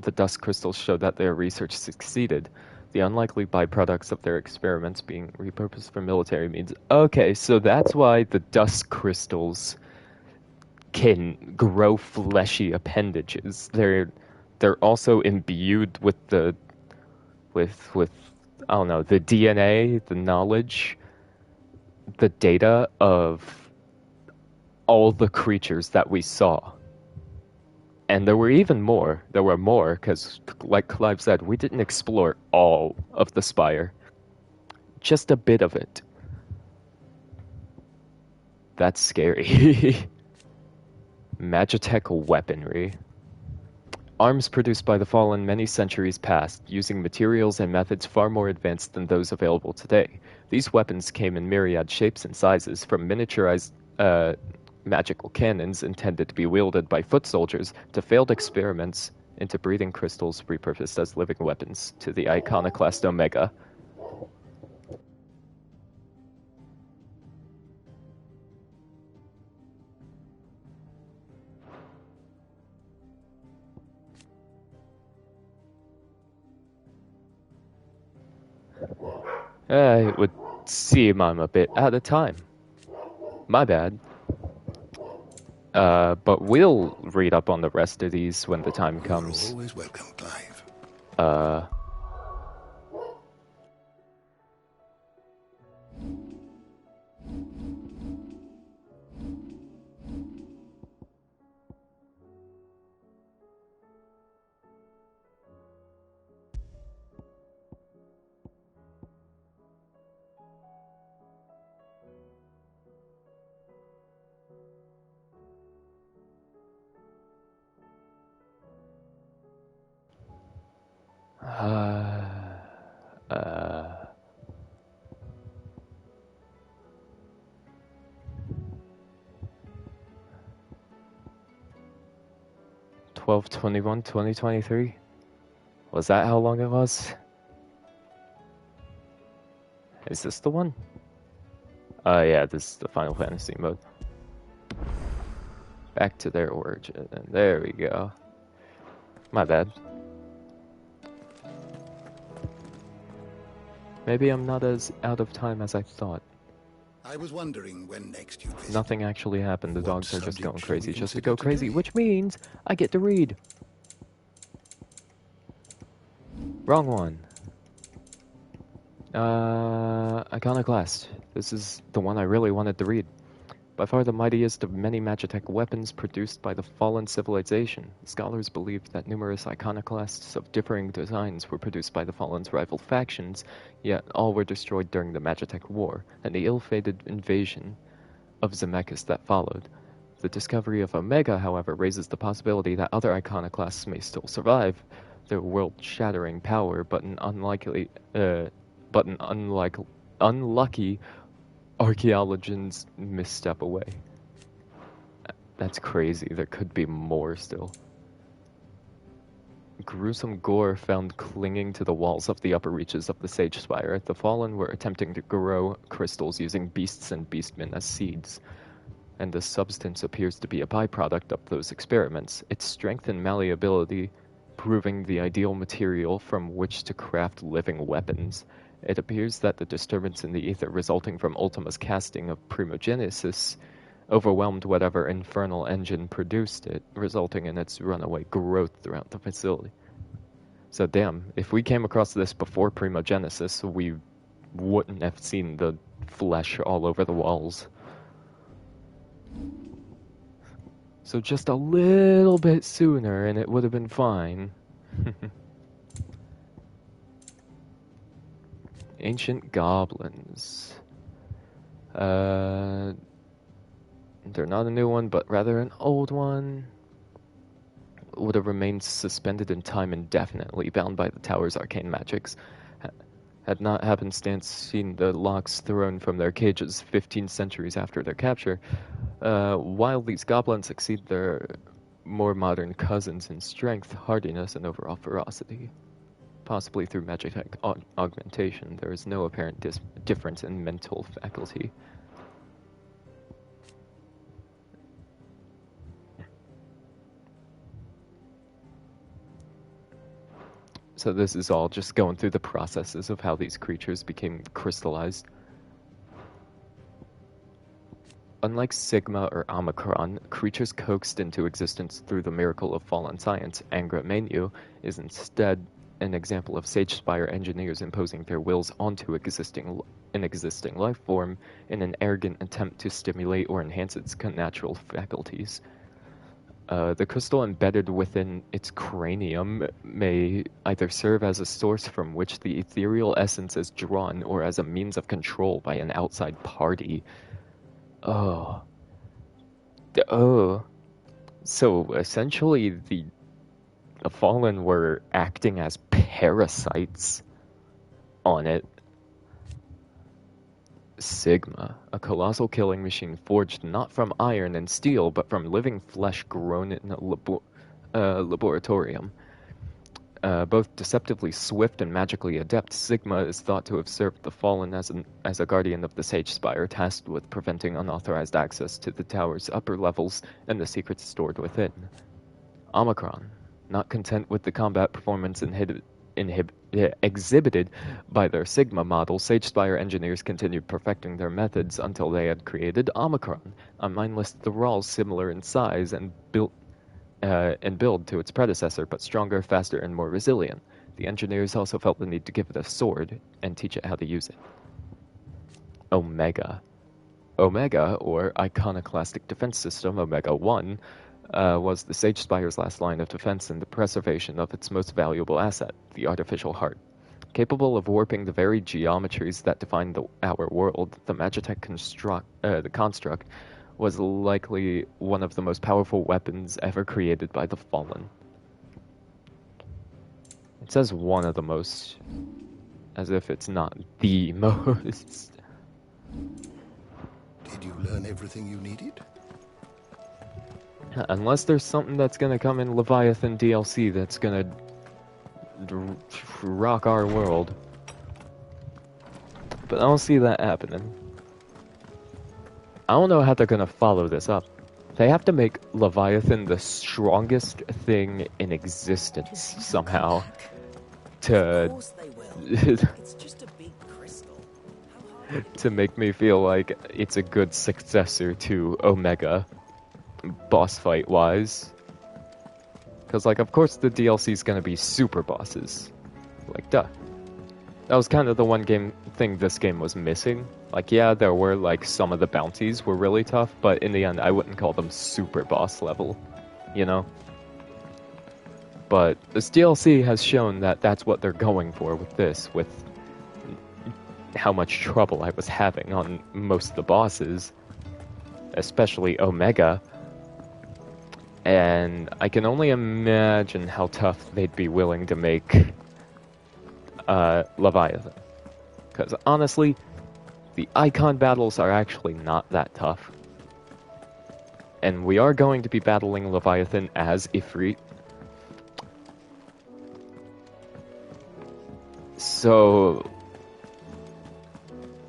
the dust crystals showed that their research succeeded. The unlikely byproducts of their experiments being repurposed for military means. Okay, so that's why the dust crystals can grow fleshy appendages. They're also imbued with the I don't know, the DNA, the knowledge, the data of all the creatures that we saw. And there were even more. There were more, because, like Clive said, we didn't explore all of the Spire. Just a bit of it. That's scary. Magitech weaponry. Arms produced by the Fallen many centuries past, using materials and methods far more advanced than those available today. These weapons came in myriad shapes and sizes, from miniaturized magical cannons intended to be wielded by foot soldiers, to failed experiments into breathing crystals repurposed as living weapons, to the Iconoclast Omega. It would seem I'm a bit out of time. My bad. But we'll read up on the rest of these when the time comes. You're always welcome, Clive. Uh... Uh... 12/21/2023? Was that how long it was? Is this the one? Yeah, this is the Final Fantasy mode. Back to their origin. There we go. My bad. Maybe I'm not as out of time as I thought. I was wondering when next you'd visit. Nothing actually happened. The What dogs are just going subject crazy should we just to consider go crazy, today? which means I get to read. Wrong one. Iconoclast. This is the one I really wanted to read. By far the mightiest of many magitech weapons produced by the fallen civilization, scholars believe that numerous iconoclasts of differing designs were produced by the fallen's rival factions, yet all were destroyed during the Magitech War and the ill-fated invasion of Zemeckis that followed. The discovery of Omega, however, raises the possibility that other iconoclasts may still survive. Their world-shattering power, but an unlucky archaeologians misstep away. That's crazy. There could be more still. Gruesome gore found clinging to the walls of the upper reaches of the Sage Spire. The Fallen were attempting to grow crystals using beasts and beastmen as seeds, and the substance appears to be a byproduct of those experiments. Its strength and malleability proving the ideal material from which to craft living weapons. It appears that the disturbance in the ether resulting from Ultima's casting of Primogenesis overwhelmed whatever infernal engine produced it, resulting in its runaway growth throughout the facility. So damn, if we came across this before Primogenesis, we wouldn't have seen the flesh all over the walls. So just a little bit sooner and it would have been fine. Ancient goblins. They're not a new one, but rather an old one. Would have remained suspended in time indefinitely, bound by the tower's arcane magics. Had not happenstance seen the locks thrown from their cages 15 centuries after their capture. While these goblins exceed their more modern cousins in strength, hardiness, and overall ferocity. Possibly through magic augmentation, there is no apparent difference in mental faculty. So this is all just going through the processes of how these creatures became crystallized. Unlike Sigma or Omicron, creatures coaxed into existence through the miracle of fallen science, Angra Mainyu is instead an example of Sage Spire engineers imposing their wills onto an existing life form in an arrogant attempt to stimulate or enhance its natural faculties. The crystal embedded within its cranium may either serve as a source from which the ethereal essence is drawn or as a means of control by an outside party. Oh. So essentially the Fallen were acting as parasites on it. Sigma, a colossal killing machine forged not from iron and steel, but from living flesh grown in a laboratorium. Both deceptively swift and magically adept, Sigma is thought to have served the Fallen as a guardian of the Sage Spire, tasked with preventing unauthorized access to the tower's upper levels and the secrets stored within. Omicron, not content with the combat performance exhibited by their Sigma model, Sagespire engineers continued perfecting their methods until they had created Omicron, a mindless Thrall similar in size and build to its predecessor, but stronger, faster, and more resilient. The engineers also felt the need to give it a sword and teach it how to use it. Omega. Omega, or Iconoclastic Defense System, Omega-1, was the Sagespire's last line of defense in the preservation of its most valuable asset, the artificial heart. Capable of warping the very geometries that define our world, the Magitech construct was likely one of the most powerful weapons ever created by the Fallen. It says one of the most, as if it's not the most. Did you learn everything you needed? Unless there's something that's gonna come in Leviathan DLC that's gonna rock our world. But I don't see that happening. I don't know how they're gonna follow this up. They have to make Leviathan the strongest thing in existence somehow. It's just a big crystal. To make me feel like it's a good successor to Omega, boss fight wise. Because, like, of course the DLC is gonna be super bosses. Like, duh. That was kind of the one thing this game was missing. Like, yeah, there were, like, some of the bounties were really tough, but in the end, I wouldn't call them super boss level, you know? But this DLC has shown that that's what they're going for with this, with how much trouble I was having on most of the bosses, especially Omega. And I can only imagine how tough they'd be willing to make Leviathan. Because honestly, the Icon battles are actually not that tough. And we are going to be battling Leviathan as Ifrit. So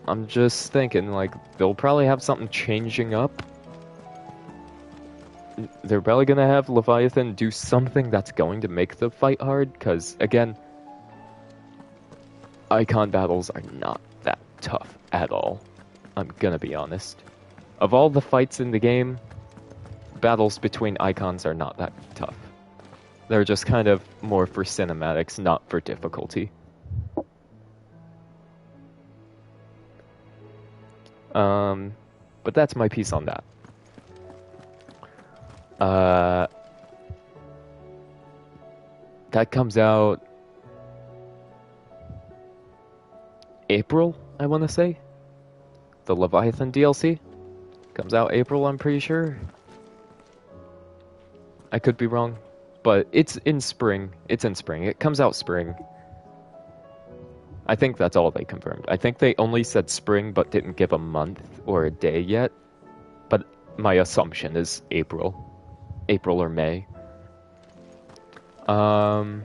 I'm just thinking, like, they'll probably have something changing up. They're probably gonna have Leviathan do something that's going to make the fight hard, because, again, Icon battles are not that tough at all. I'm gonna be honest. Of all the fights in the game, battles between Icons are not that tough. They're just kind of more for cinematics, not for difficulty. But that's my piece on that. That comes out April, I want to say. The Leviathan DLC comes out April, I'm pretty sure. I could be wrong, but it's in spring. It's in spring. It comes out spring. I think that's all they confirmed. I think they only said spring, but didn't give a month or a day yet. But my assumption is April. April or May. And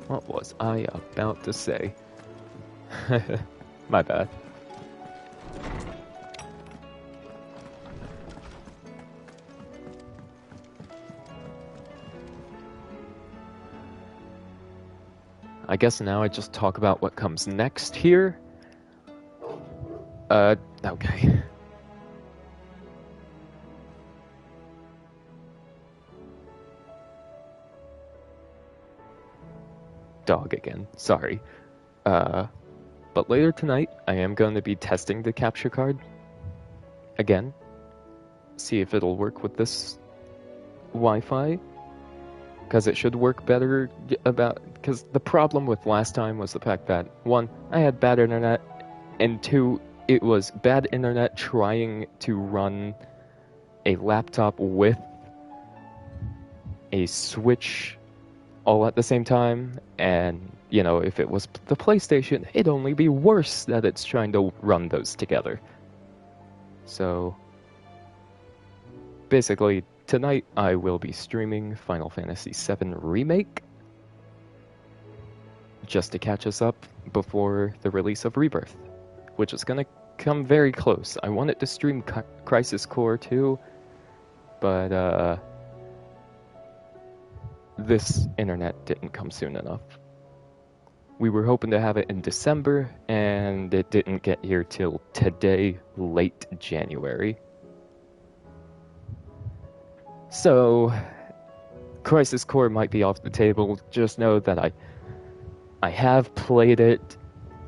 what was I about to say? My bad. I guess now I just talk about what comes next here. Okay. Dog again, sorry. But later tonight, I am going to be testing the capture card. Again. See if it'll work with this Wi-Fi. Because it should work better because the problem with last time was the fact that, one, I had bad internet, and two, it was bad internet trying to run a laptop with a Switch all at the same time, and, you know, if it was the PlayStation, it'd only be worse that it's trying to run those together. So, basically, tonight I will be streaming Final Fantasy VII Remake, just to catch us up before the release of Rebirth, which is going to come very close. I wanted to stream Crisis Core too, but this internet didn't come soon enough. We were hoping to have it in December, and it didn't get here till today, late January. So, Crisis Core might be off the table. Just know that I have played it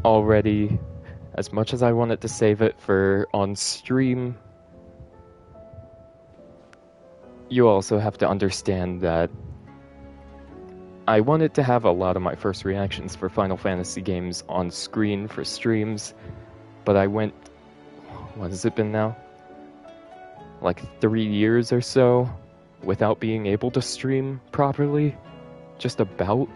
already. As much as I wanted to save it for on stream, you also have to understand that I wanted to have a lot of my first reactions for Final Fantasy games on screen for streams, but I went, what has it been now? Like 3 years or so without being able to stream properly, just about.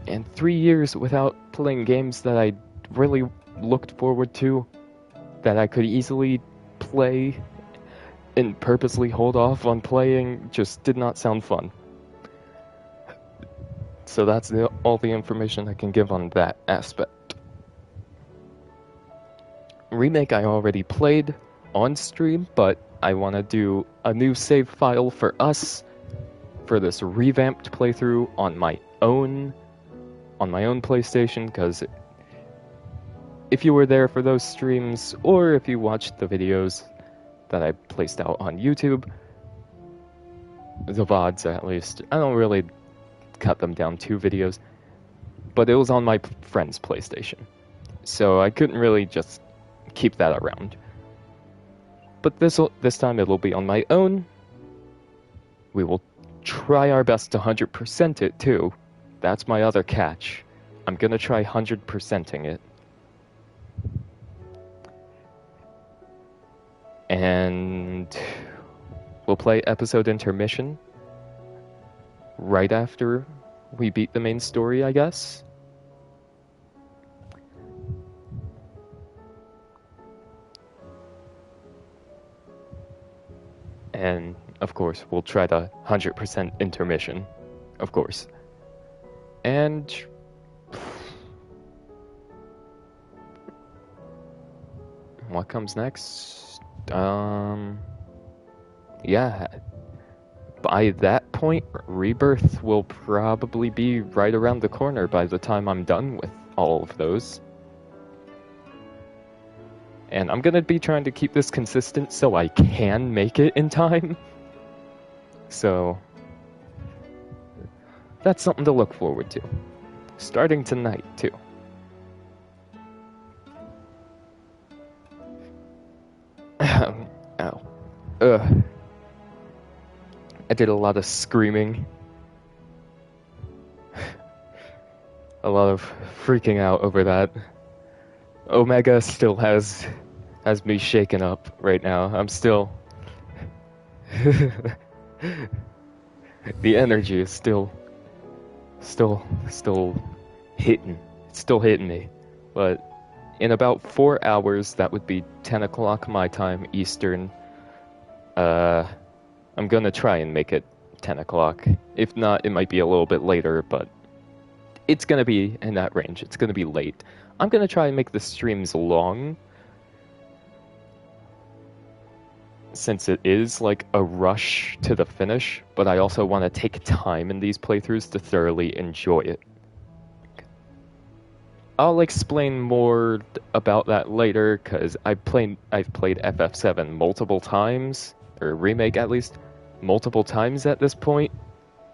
And 3 years without playing games that I really looked forward to, that I could easily play and purposely hold off on playing, just did not sound fun. So that's all the information I can give on that aspect. Remake I already played on stream, but I want to do a new save file for us for this revamped playthrough on my own PlayStation, because if you were there for those streams, or if you watched the videos that I placed out on YouTube, the VODs at least, I don't really cut them down to videos, but it was on my friend's PlayStation, so I couldn't really just keep that around. But this time it'll be on my own. We will try our best to 100% it too. That's my other catch. I'm gonna try 100%ing it. And we'll play episode intermission right after we beat the main story, I guess. And, of course, we'll try the 100% intermission, of course. And what comes next? Yeah. By that point, Rebirth will probably be right around the corner by the time I'm done with all of those. And I'm gonna be trying to keep this consistent so I can make it in time. So that's something to look forward to. Starting tonight, too. Ow. Ugh. I did a lot of screaming. A lot of freaking out over that. Omega still has me shaken up right now. I'm still... the energy is still hitting. It's still hitting me. But in about 4 hours, that would be 10 o'clock my time, Eastern, I'm gonna try and make it 10 o'clock. If not, it might be a little bit later, but it's gonna be in that range. It's gonna be late. I'm gonna try and make the streams long, since it is like a rush to the finish, but I also want to take time in these playthroughs to thoroughly enjoy it. I'll explain more about that later, because I've played FF7 multiple times, or Remake at least, multiple times at this point,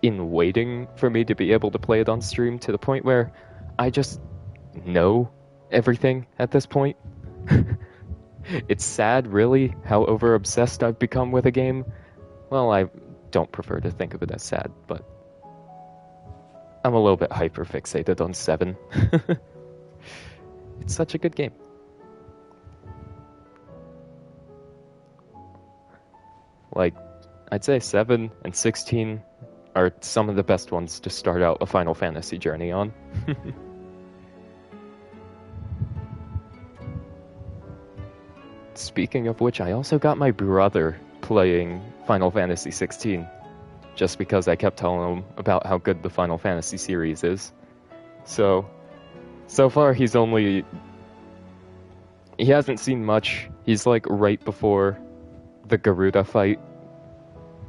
in waiting for me to be able to play it on stream, to the point where I just know everything at this point. It's sad, really, how over-obsessed I've become with a game. Well, I don't prefer to think of it as sad, but I'm a little bit hyper-fixated on 7. It's such a good game. Like, I'd say 7 and 16 are some of the best ones to start out a Final Fantasy journey on. Speaking of which, I also got my brother playing Final Fantasy 16, just because I kept telling him about how good the Final Fantasy series is. So far he hasn't seen much. He's like right before the Garuda fight.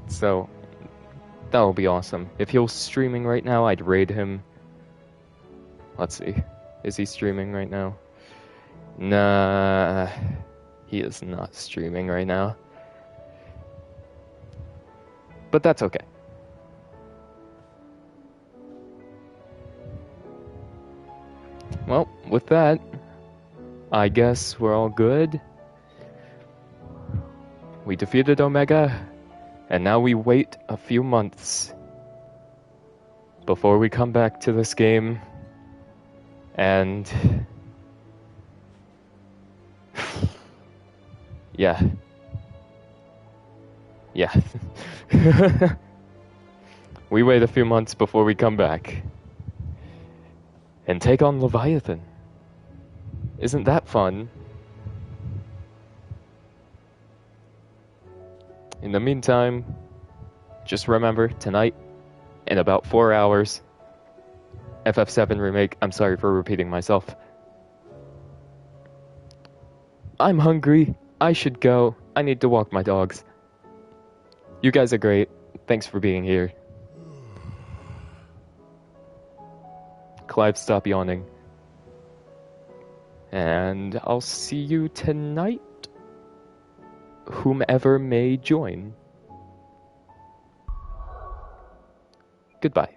So that'll be awesome. If he was streaming right now, I'd raid him. Let's see. Is he streaming right now? Nah, he is not streaming right now. But that's okay. Well, with that, I guess we're all good. We defeated Omega, and now we wait a few months before we come back to this game, and yeah. We wait a few months before we come back and take on Leviathan. Isn't that fun? In the meantime, just remember, tonight, in about 4 hours, FF7 Remake. I'm sorry for repeating myself. I'm hungry. I should go. I need to walk my dogs. You guys are great. Thanks for being here. Clive, stop yawning. And I'll see you tonight, whomever may join. Goodbye.